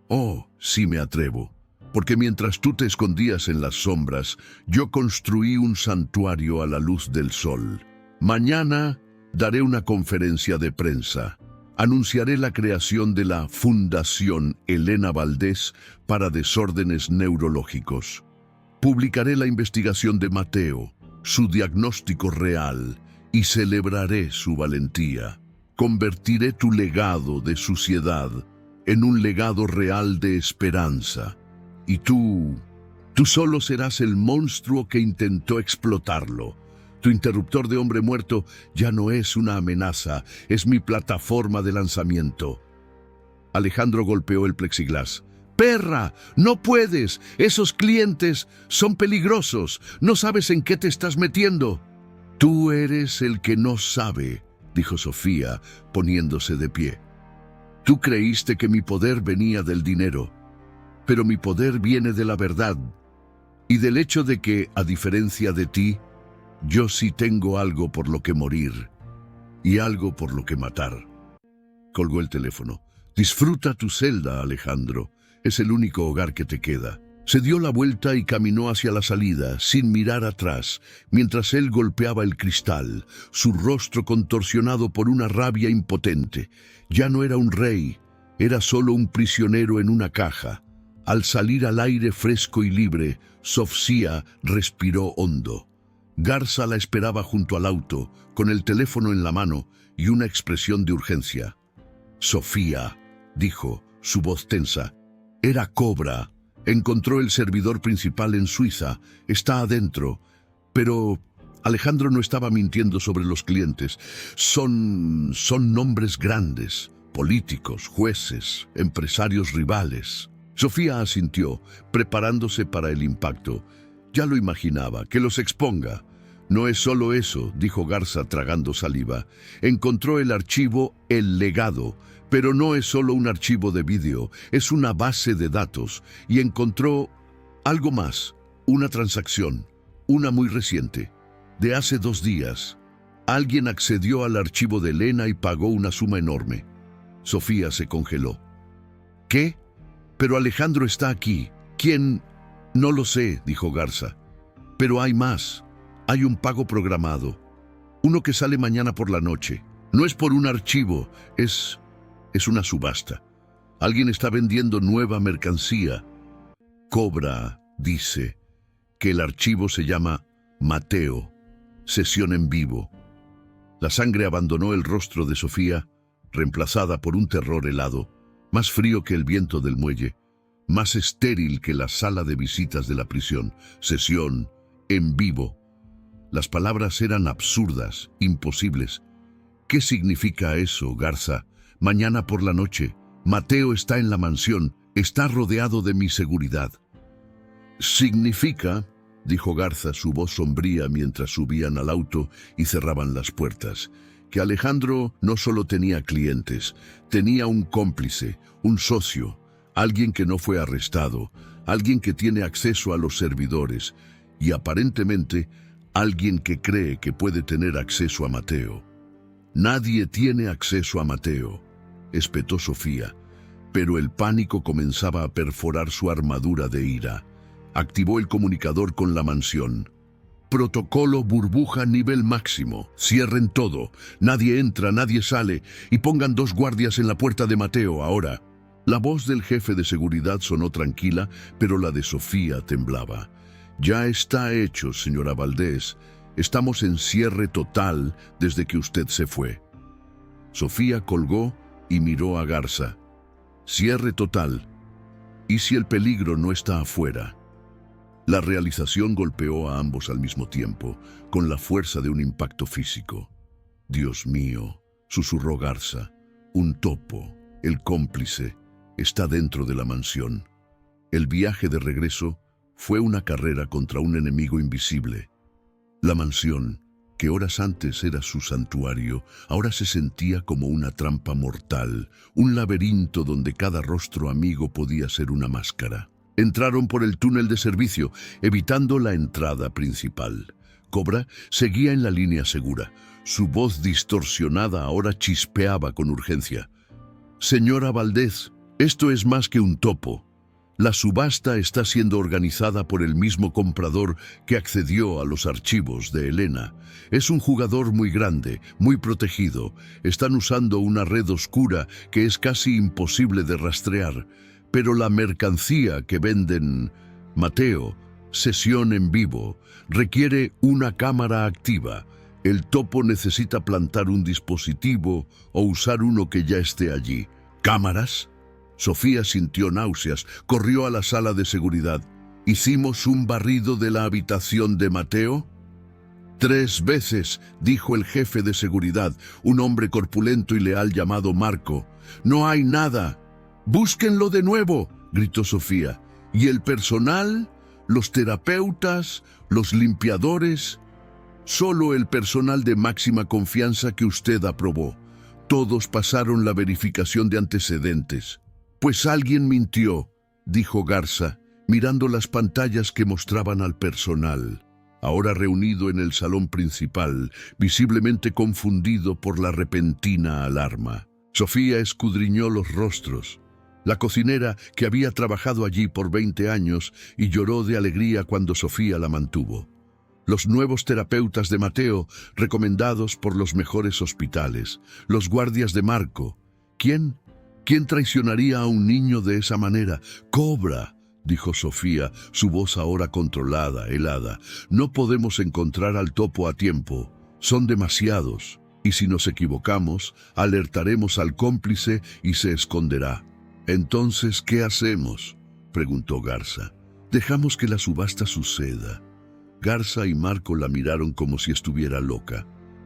«Oh, sí me atrevo, porque mientras tú te escondías en las sombras, yo construí un santuario a la luz del sol. Mañana daré una conferencia de prensa. Anunciaré la creación de la Fundación Helena Valdés para Desórdenes Neurológicos. Publicaré la investigación de Mateo, su diagnóstico real, y celebraré su valentía. Convertiré tu legado de suciedad en un legado real de esperanza. Y tú solo serás el monstruo que intentó explotarlo. Tu interruptor de hombre muerto ya no es una amenaza, es mi plataforma de lanzamiento». Alejandro golpeó el plexiglas. «¡Perra! ¡No puedes! Esos clientes son peligrosos. No sabes en qué te estás metiendo». «Tú eres el que no sabe», dijo Sofía, poniéndose de pie. «Tú creíste que mi poder venía del dinero, pero mi poder viene de la verdad y del hecho de que, a diferencia de ti, yo sí tengo algo por lo que morir y algo por lo que matar». Colgó el teléfono. «Disfruta tu celda, Alejandro. Es el único hogar que te queda». Se dio la vuelta y caminó hacia la salida, sin mirar atrás, mientras él golpeaba el cristal, su rostro contorsionado por una rabia impotente. Ya no era un rey, era solo un prisionero en una caja. Al salir al aire fresco y libre, Sofía respiró hondo. Garza la esperaba junto al auto, con el teléfono en la mano y una expresión de urgencia. «Sofía, dijo, su voz tensa. Era Cobra. Encontró el servidor principal en Suiza. Está adentro. Pero Alejandro no estaba mintiendo sobre los clientes. Son nombres grandes, políticos, jueces, empresarios rivales. Sofía asintió, preparándose para el impacto. Ya lo imaginaba, que los exponga. No es solo eso, dijo Garza tragando saliva. Encontró el archivo El Legado, pero no es solo un archivo de vídeo, es una base de datos. Y encontró algo más, una transacción, una muy reciente. De hace 2 días, alguien accedió al archivo de Elena y pagó una suma enorme. Sofía se congeló. ¿Qué? Pero Alejandro está aquí. ¿Quién? No lo sé, dijo Garza. Pero hay más. Hay un pago programado. Uno que sale mañana por la noche. No es por un archivo, es una subasta. Alguien está vendiendo nueva mercancía. Cobra dice que el archivo se llama Mateo. Sesión en vivo. La sangre abandonó el rostro de Sofía, reemplazada por un terror helado, más frío que el viento del muelle, más estéril que la sala de visitas de la prisión. Sesión en vivo. Las palabras eran absurdas, imposibles. ¿Qué significa eso, Garza? Mañana por la noche, Mateo está en la mansión, está rodeado de mi seguridad. Significa, dijo Garza, su voz sombría mientras subían al auto y cerraban las puertas, que Alejandro no solo tenía clientes, tenía un cómplice, un socio, alguien que no fue arrestado, alguien que tiene acceso a los servidores y aparentemente alguien que cree que puede tener acceso a Mateo. Nadie tiene acceso a Mateo, espetó Sofía, pero el pánico comenzaba a perforar su armadura de ira. Activó el comunicador con la mansión. Protocolo burbuja nivel máximo. Cierren todo. Nadie entra, nadie sale. Y pongan 2 guardias en la puerta de Mateo ahora. La voz del jefe de seguridad sonó tranquila, pero la de Sofía temblaba. Ya está hecho, señora Valdés. Estamos en cierre total desde que usted se fue. Sofía colgó y miró a Garza. Cierre total. ¿Y si el peligro no está afuera? La realización golpeó a ambos al mismo tiempo, con la fuerza de un impacto físico. Dios mío, susurró Garza. Un topo, el cómplice, está dentro de la mansión. El viaje de regreso fue una carrera contra un enemigo invisible. La mansión, que horas antes era su santuario, ahora se sentía como una trampa mortal, un laberinto donde cada rostro amigo podía ser una máscara. Entraron por el túnel de servicio, evitando la entrada principal. Cobra seguía en la línea segura. Su voz distorsionada ahora chispeaba con urgencia. Señora Valdés, esto es más que un topo. La subasta está siendo organizada por el mismo comprador que accedió a los archivos de Elena. Es un jugador muy grande, muy protegido. Están usando una red oscura que es casi imposible de rastrear. Pero la mercancía que venden, Mateo, sesión en vivo, requiere una cámara activa. El topo necesita plantar un dispositivo o usar uno que ya esté allí. ¿Cámaras? Sofía sintió náuseas, corrió a la sala de seguridad. ¿Hicimos un barrido de la habitación de Mateo? 3 veces, dijo el jefe de seguridad, un hombre corpulento y leal llamado Marco. No hay nada. Búsquenlo de nuevo, gritó Sofía. ¿Y el personal? ¿Los terapeutas? ¿Los limpiadores? Solo el personal de máxima confianza que usted aprobó. Todos pasaron la verificación de antecedentes. Pues alguien mintió, dijo Garza, mirando las pantallas que mostraban al personal, ahora reunido en el salón principal, visiblemente confundido por la repentina alarma. Sofía escudriñó los rostros. La cocinera, que había trabajado allí por 20 años, y lloró de alegría cuando Sofía la mantuvo. Los nuevos terapeutas de Mateo, recomendados por los mejores hospitales. Los guardias de Marco. ¿Quién? ¿Quién traicionaría a un niño de esa manera? Cobra, dijo Sofía, su voz ahora controlada, helada. No podemos encontrar al topo a tiempo. Son demasiados. Y si nos equivocamos, alertaremos al cómplice y se esconderá. Entonces, ¿qué hacemos?, preguntó Garza. Dejamos que la subasta suceda. Garza y Marco la miraron como si estuviera loca.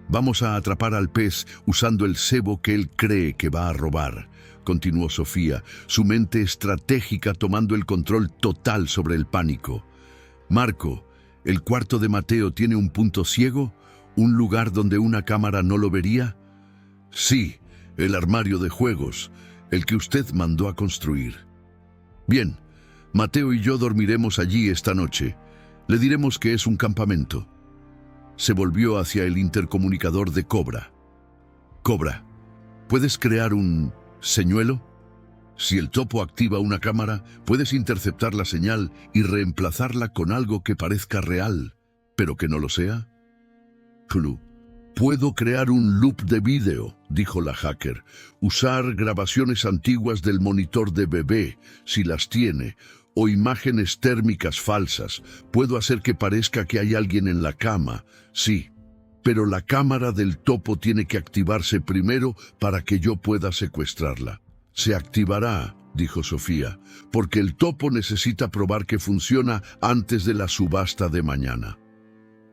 Vamos a atrapar al pez usando el cebo que él cree que va a robar, continuó Sofía, su mente estratégica tomando el control total sobre el pánico. Marco, ¿el cuarto de Mateo tiene un punto ciego? ¿Un lugar donde una cámara no lo vería? Sí, el armario de juegos, el que usted mandó a construir. Bien, Mateo y yo dormiremos allí esta noche. Le diremos que es un campamento. Se volvió hacia el intercomunicador de Cobra. Cobra, ¿puedes crear un señuelo? Si el topo activa una cámara, puedes interceptar la señal y reemplazarla con algo que parezca real, pero que no lo sea. Puedo crear un loop de vídeo, dijo la hacker. Usar grabaciones antiguas del monitor de bebé, si las tiene, o imágenes térmicas falsas. Puedo hacer que parezca que hay alguien en la cama, sí. Pero la cámara del topo tiene que activarse primero para que yo pueda secuestrarla. Se activará, dijo Sofía, porque el topo necesita probar que funciona antes de la subasta de mañana.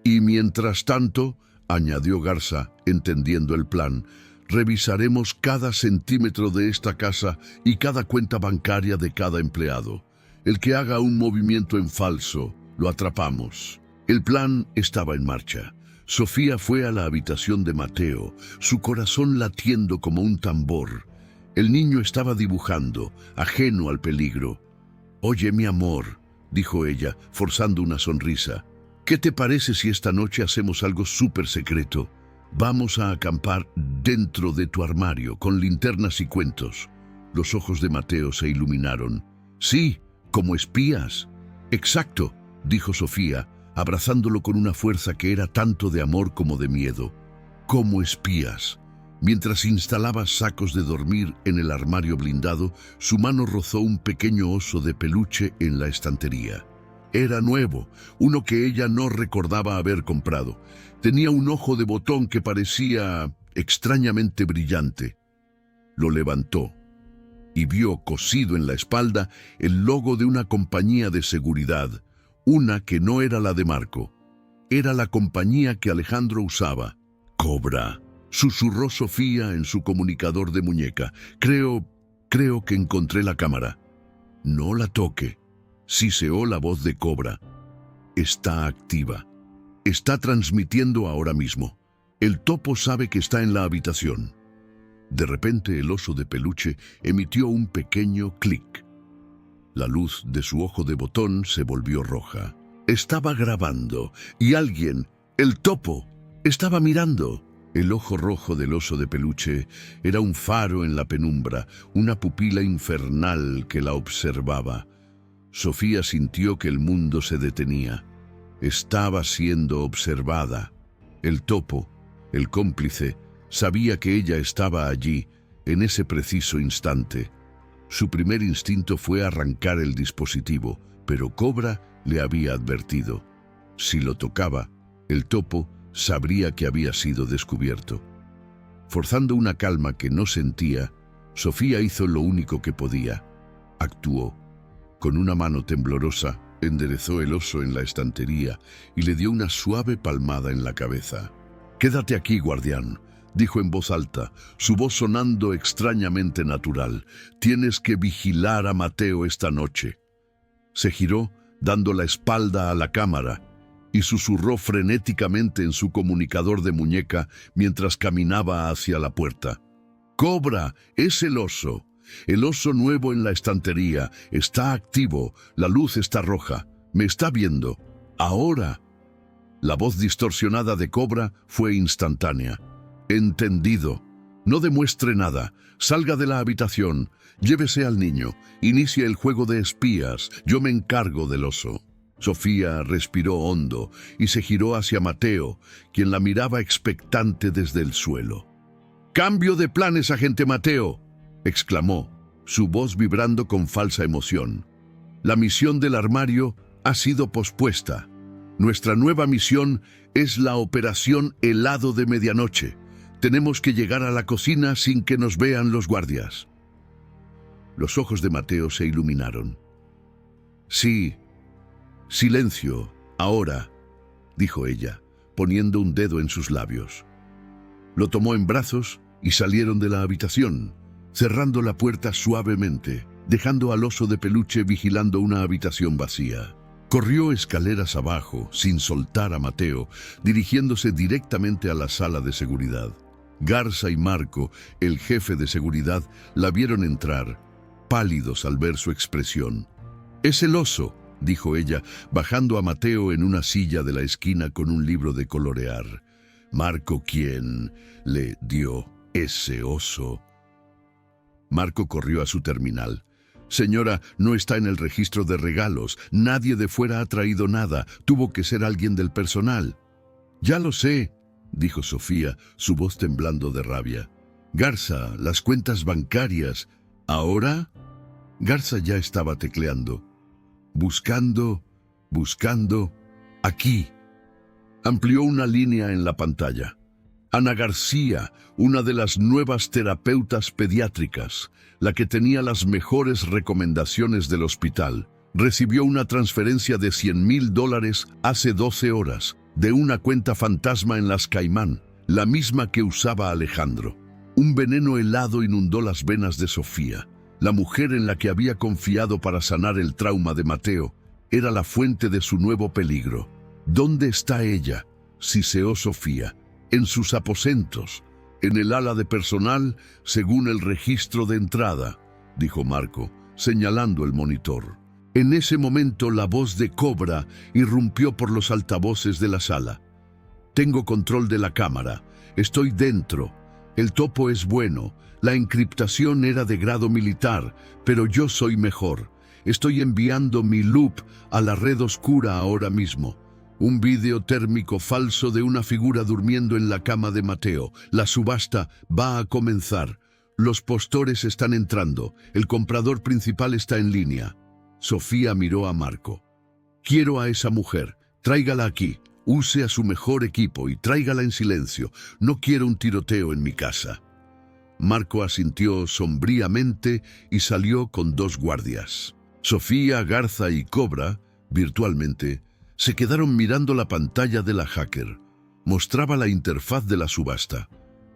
Y mientras tanto, añadió Garza, entendiendo el plan, revisaremos cada centímetro de esta casa y cada cuenta bancaria de cada empleado. El que haga un movimiento en falso, lo atrapamos. El plan estaba en marcha. Sofía fue a la habitación de Mateo, su corazón latiendo como un tambor. El niño estaba dibujando, ajeno al peligro. «Oye, mi amor», dijo ella, forzando una sonrisa, «¿qué te parece si esta noche hacemos algo súper secreto? Vamos a acampar dentro de tu armario, con linternas y cuentos». Los ojos de Mateo se iluminaron. «Sí, como espías». «Exacto», dijo Sofía, abrazándolo con una fuerza que era tanto de amor como de miedo. «Como espías». Mientras instalaba sacos de dormir en el armario blindado, su mano rozó un pequeño oso de peluche en la estantería. Era nuevo, uno que ella no recordaba haber comprado. Tenía un ojo de botón que parecía extrañamente brillante. Lo levantó y vio cosido en la espalda el logo de una compañía de seguridad, una que no era la de Marco. Era la compañía que Alejandro usaba, Cobra. Susurró Sofía en su comunicador de muñeca. Creo que encontré la cámara. No la toque. Siseó la voz de Cobra. Está activa. Está transmitiendo ahora mismo. El topo sabe que está en la habitación. De repente el oso de peluche emitió un pequeño clic. La luz de su ojo de botón se volvió roja. Estaba grabando y alguien, el topo, estaba mirando. El ojo rojo del oso de peluche era un faro en la penumbra, una pupila infernal que la observaba. Sofía sintió que el mundo se detenía. Estaba siendo observada. El topo, el cómplice, sabía que ella estaba allí, en ese preciso instante. Su primer instinto fue arrancar el dispositivo, pero Cobra le había advertido. Si lo tocaba, el topo sabría que había sido descubierto. Forzando una calma que no sentía, Sofía hizo lo único que podía. Actuó. Con una mano temblorosa, enderezó el oso en la estantería y le dio una suave palmada en la cabeza. «Quédate aquí, guardián», dijo en voz alta, su voz sonando extrañamente natural. «Tienes que vigilar a Mateo esta noche». Se giró, dando la espalda a la cámara, y susurró frenéticamente en su comunicador de muñeca mientras caminaba hacia la puerta. «Cobra, es el oso. El oso nuevo en la estantería. Está activo. La luz está roja. Me está viendo. Ahora». La voz distorsionada de Cobra fue instantánea. «Entendido. No demuestre nada. Salga de la habitación. Llévese al niño. Inicie el juego de espías. Yo me encargo del oso». Sofía respiró hondo y se giró hacia Mateo, quien la miraba expectante desde el suelo. «¡Cambio de planes, agente Mateo!», exclamó, su voz vibrando con falsa emoción. «La misión del armario ha sido pospuesta. Nuestra nueva misión es la Operación Helado de Medianoche. Tenemos que llegar a la cocina sin que nos vean los guardias. Los ojos de Mateo se iluminaron. Sí, silencio, ahora, dijo ella, poniendo un dedo en sus labios. Lo tomó en brazos y salieron de la habitación, cerrando la puerta suavemente, dejando al oso de peluche vigilando una habitación vacía. Corrió escaleras abajo, sin soltar a Mateo, dirigiéndose directamente a la sala de seguridad. Garza y Marco, el jefe de seguridad, la vieron entrar, pálidos al ver su expresión. «Es el oso», dijo ella, bajando a Mateo en una silla de la esquina con un libro de colorear. «Marco, ¿quién le dio ese oso?» Marco corrió a su terminal. «Señora, no está en el registro de regalos. Nadie de fuera ha traído nada. Tuvo que ser alguien del personal». «Ya lo sé», dijo Sofía, su voz temblando de rabia. «Garza, las cuentas bancarias. ¿Ahora?» Garza ya estaba tecleando. Buscando. Aquí. Amplió una línea en la pantalla. Ana García, una de las nuevas terapeutas pediátricas, la que tenía las mejores recomendaciones del hospital, recibió una transferencia de $100,000 hace 12 horas, de una cuenta fantasma en las Caimán, la misma que usaba Alejandro. Un veneno helado inundó las venas de Sofía. La mujer en la que había confiado para sanar el trauma de Mateo era la fuente de su nuevo peligro. ¿Dónde está ella?, siseó Sofía. En sus aposentos, en el ala de personal, según el registro de entrada, dijo Marco, señalando el monitor. En ese momento la voz de Cobra irrumpió por los altavoces de la sala. «Tengo control de la cámara. Estoy dentro. El topo es bueno. La encriptación era de grado militar, pero yo soy mejor. Estoy enviando mi loop a la red oscura ahora mismo. Un vídeo térmico falso de una figura durmiendo en la cama de Mateo. La subasta va a comenzar. Los postores están entrando. El comprador principal está en línea». Sofía miró a Marco. «Quiero a esa mujer. Tráigala aquí. Use a su mejor equipo y tráigala en silencio. No quiero un tiroteo en mi casa». Marco asintió sombríamente y salió con 2 guardias. Sofía, Garza y Cobra, virtualmente, se quedaron mirando la pantalla de la hacker. Mostraba la interfaz de la subasta,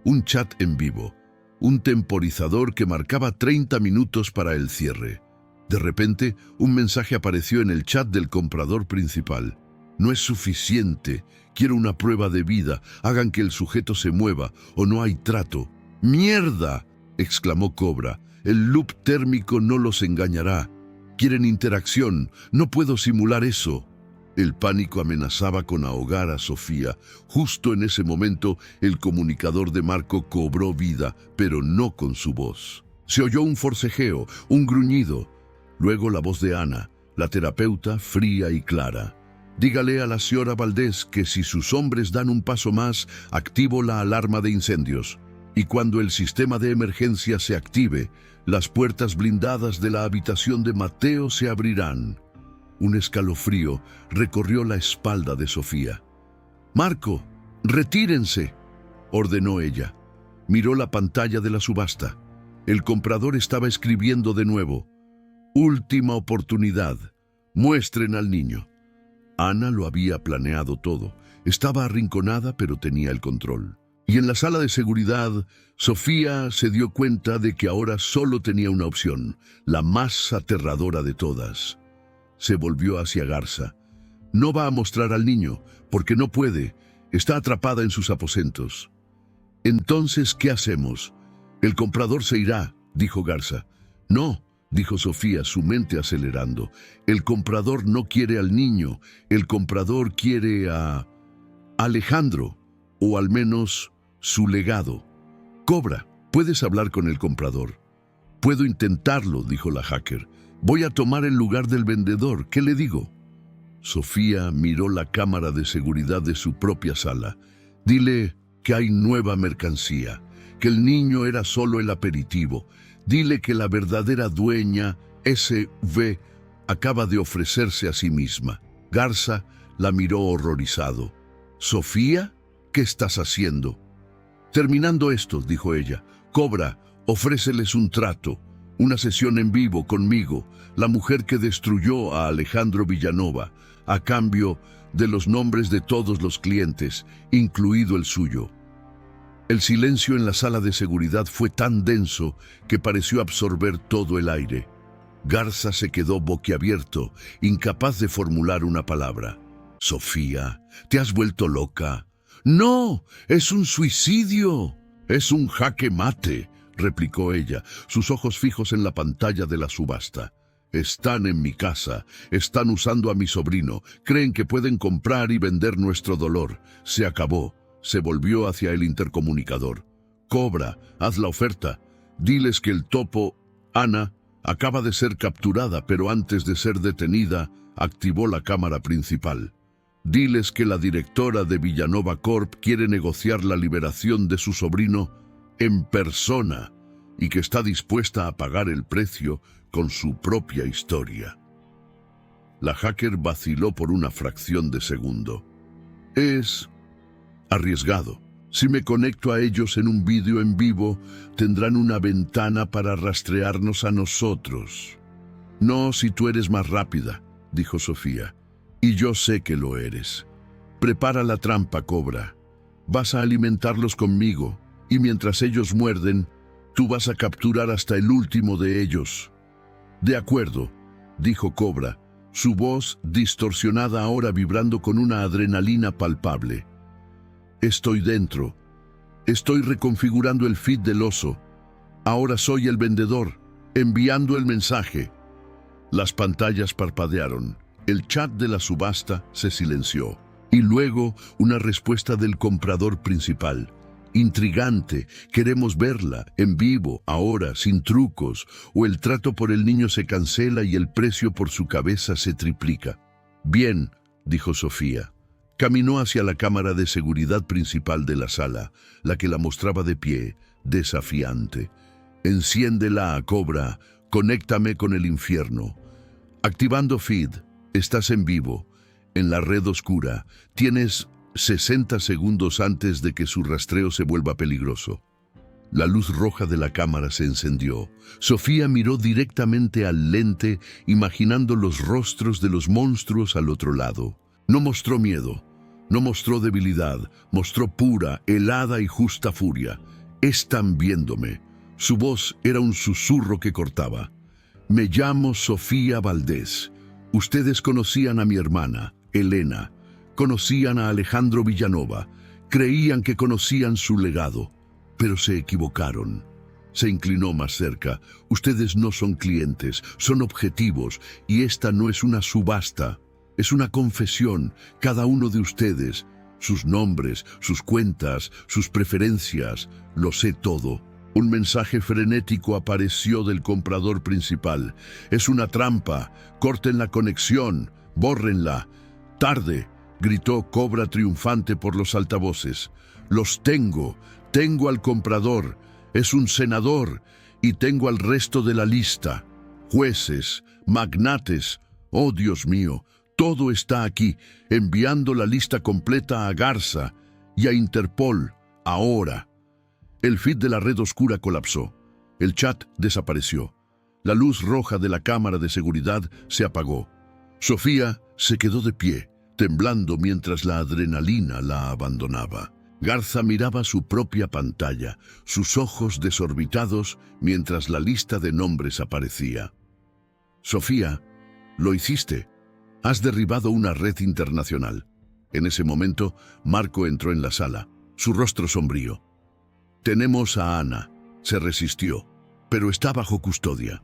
un chat en vivo, un temporizador que marcaba 30 minutos para el cierre. De repente, un mensaje apareció en el chat del comprador principal. «No es suficiente. Quiero una prueba de vida. Hagan que el sujeto se mueva o no hay trato». «¡Mierda!», exclamó Cobra. «El loop térmico no los engañará. Quieren interacción. No puedo simular eso». El pánico amenazaba con ahogar a Sofía. Justo en ese momento, el comunicador de Marco cobró vida, pero no con su voz. Se oyó un forcejeo, un gruñido. Luego la voz de Ana, la terapeuta, fría y clara. «Dígale a la señora Valdés que si sus hombres dan un paso más, activo la alarma de incendios. Y cuando el sistema de emergencia se active, las puertas blindadas de la habitación de Mateo se abrirán». Un escalofrío recorrió la espalda de Sofía. «Marco, retírense», ordenó ella. Miró la pantalla de la subasta. El comprador estaba escribiendo de nuevo. «Última oportunidad. Muestren al niño». Ana lo había planeado todo. Estaba arrinconada, pero tenía el control. Y en la sala de seguridad, Sofía se dio cuenta de que ahora solo tenía una opción, la más aterradora de todas. Se volvió hacia Garza. «No va a mostrar al niño, porque no puede. Está atrapada en sus aposentos». «Entonces, ¿qué hacemos?» «El comprador se irá», dijo Garza. «No», dijo Sofía, su mente acelerando. «El comprador no quiere al niño. El comprador quiere a Alejandro, o al menos su legado». «Cobra, puedes hablar con el comprador». «Puedo intentarlo», dijo la hacker. «Voy a tomar el lugar del vendedor. ¿Qué le digo?» Sofía miró la cámara de seguridad de su propia sala. «Dile que hay nueva mercancía, que el niño era solo el aperitivo. Dile que la verdadera dueña, SV, acaba de ofrecerse a sí misma». Garza la miró horrorizado. «¿Sofía? ¿Qué estás haciendo?» Terminando esto, dijo ella, Cobra, ofréceles un trato, una sesión en vivo conmigo, la mujer que destruyó a Alejandro Villanova, a cambio de los nombres de todos los clientes, incluido el suyo. El silencio en la sala de seguridad fue tan denso que pareció absorber todo el aire. Garza se quedó boquiabierto, incapaz de formular una palabra. «Sofía, ¿te has vuelto loca?» «No, es un suicidio. Es un jaque mate», replicó ella, sus ojos fijos en la pantalla de la subasta. «Están en mi casa, están usando a mi sobrino, creen que pueden comprar y vender nuestro dolor. Se acabó». Se volvió hacia el intercomunicador. «Cobra, haz la oferta. Diles que el topo, Ana, acaba de ser capturada, pero antes de ser detenida, activó la cámara principal. Diles que la directora de Villanova Corp quiere negociar la liberación de su sobrino en persona y que está dispuesta a pagar el precio con su propia historia». La hacker vaciló por una fracción de segundo. «Es arriesgado. Si me conecto a ellos en un vídeo en vivo, tendrán una ventana para rastrearnos a nosotros». «No, si tú eres más rápida», dijo Sofía. «Y yo sé que lo eres. Prepara la trampa, Cobra. Vas a alimentarlos conmigo, y mientras ellos muerden, tú vas a capturar hasta el último de ellos». «De acuerdo», dijo Cobra, su voz distorsionada ahora vibrando con una adrenalina palpable. «Estoy dentro. Estoy reconfigurando el feed del oso. Ahora soy el vendedor, enviando el mensaje». Las pantallas parpadearon. El chat de la subasta se silenció. Y luego una respuesta del comprador principal. «Intrigante, queremos verla, en vivo, ahora, sin trucos, o el trato por el niño se cancela y el precio por su cabeza se triplica». «Bien», dijo Sofía. Caminó hacia la cámara de seguridad principal de la sala, la que la mostraba de pie, desafiante. «Enciéndela, Cobra, conéctame con el infierno». Activando feed, estás en vivo, en la red oscura. Tienes 60 segundos antes de que su rastreo se vuelva peligroso. La luz roja de la cámara se encendió. Sofía miró directamente al lente, imaginando los rostros de los monstruos al otro lado. No mostró miedo. No mostró debilidad, mostró pura, helada y justa furia. «Están viéndome». Su voz era un susurro que cortaba. «Me llamo Sofía Valdés. Ustedes conocían a mi hermana, Elena. Conocían a Alejandro Villanova. Creían que conocían su legado. Pero se equivocaron». Se inclinó más cerca. «Ustedes no son clientes, son objetivos, y esta no es una subasta. Es una confesión, cada uno de ustedes, sus nombres, sus cuentas, sus preferencias, lo sé todo». Un mensaje frenético apareció del comprador principal. «Es una trampa, corten la conexión, bórrenla». «Tarde», gritó Cobra triunfante por los altavoces. «Los tengo al comprador, es un senador, y tengo al resto de la lista. Jueces, magnates, oh Dios mío». Todo está aquí, enviando la lista completa a Garza y a Interpol, ahora. El feed de la red oscura colapsó. El chat desapareció. La luz roja de la cámara de seguridad se apagó. Sofía se quedó de pie, temblando mientras la adrenalina la abandonaba. Garza miraba su propia pantalla, sus ojos desorbitados mientras la lista de nombres aparecía. «Sofía, lo hiciste. Has derribado una red internacional». En ese momento, Marco entró en la sala, su rostro sombrío. «Tenemos a Ana». Se resistió, pero está bajo custodia.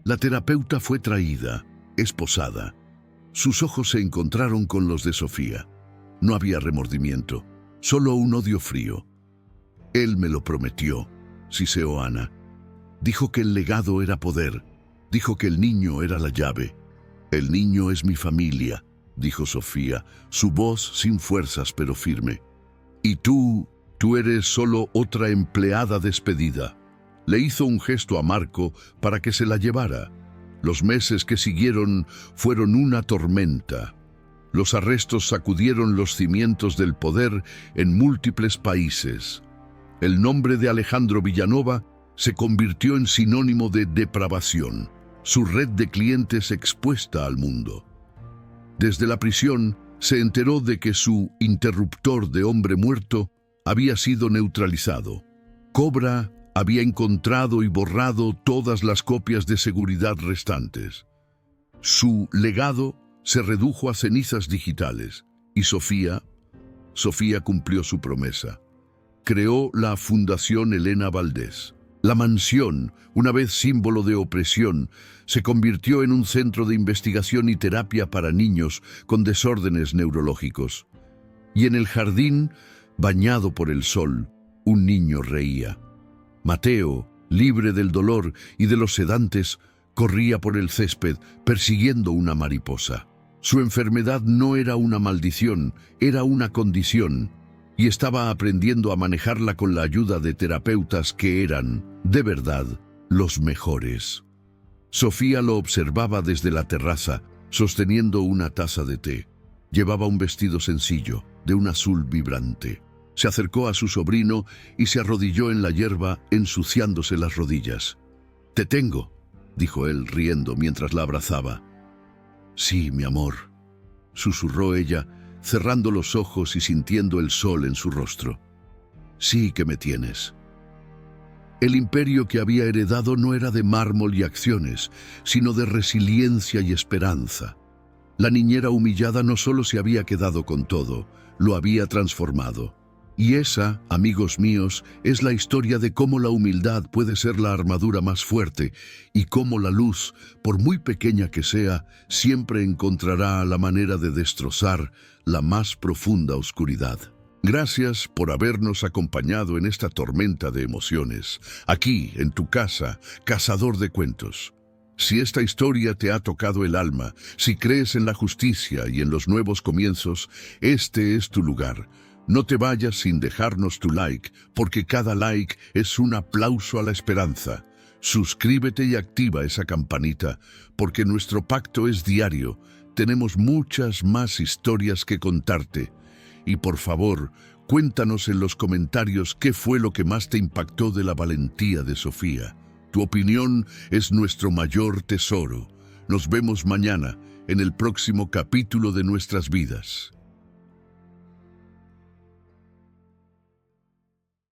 La terapeuta fue traída, esposada. Sus ojos se encontraron con los de Sofía. No había remordimiento, solo un odio frío. «Él me lo prometió», siseó Ana. «Dijo que el legado era poder. Dijo que el niño era la llave». «El niño es mi familia», dijo Sofía, su voz sin fuerzas pero firme. «Y tú eres solo otra empleada despedida». Le hizo un gesto a Marco para que se la llevara. Los meses que siguieron fueron una tormenta. Los arrestos sacudieron los cimientos del poder en múltiples países. El nombre de Alejandro Villanova se convirtió en sinónimo de depravación, su red de clientes expuesta al mundo. Desde la prisión se enteró de que su interruptor de hombre muerto había sido neutralizado. Cobra había encontrado y borrado todas las copias de seguridad restantes. Su legado se redujo a cenizas digitales y Sofía cumplió su promesa. Creó la Fundación Elena Valdés. La mansión, una vez símbolo de opresión, se convirtió en un centro de investigación y terapia para niños con desórdenes neurológicos. Y en el jardín, bañado por el sol, un niño reía. Mateo, libre del dolor y de los sedantes, corría por el césped persiguiendo una mariposa. Su enfermedad no era una maldición, era una condición, y estaba aprendiendo a manejarla con la ayuda de terapeutas que eran, de verdad, los mejores. Sofía lo observaba desde la terraza, sosteniendo una taza de té. Llevaba un vestido sencillo, de un azul vibrante. Se acercó a su sobrino y se arrodilló en la hierba, ensuciándose las rodillas. «Te tengo», dijo él, riendo mientras la abrazaba. «Sí, mi amor», susurró ella, cerrando los ojos y sintiendo el sol en su rostro. «Sí que me tienes». El imperio que había heredado no era de mármol y acciones, sino de resiliencia y esperanza. La niñera humillada no solo se había quedado con todo, lo había transformado. Y esa, amigos míos, es la historia de cómo la humildad puede ser la armadura más fuerte y cómo la luz, por muy pequeña que sea, siempre encontrará la manera de destrozar la más profunda oscuridad. Gracias por habernos acompañado en esta tormenta de emociones, aquí, en tu casa, Cazador de Cuentos. Si esta historia te ha tocado el alma, si crees en la justicia y en los nuevos comienzos, este es tu lugar. No te vayas sin dejarnos tu like, porque cada like es un aplauso a la esperanza. Suscríbete y activa esa campanita, porque nuestro pacto es diario. Tenemos muchas más historias que contarte. Y por favor, cuéntanos en los comentarios qué fue lo que más te impactó de la valentía de Sofía. Tu opinión es nuestro mayor tesoro. Nos vemos mañana en el próximo capítulo de nuestras vidas.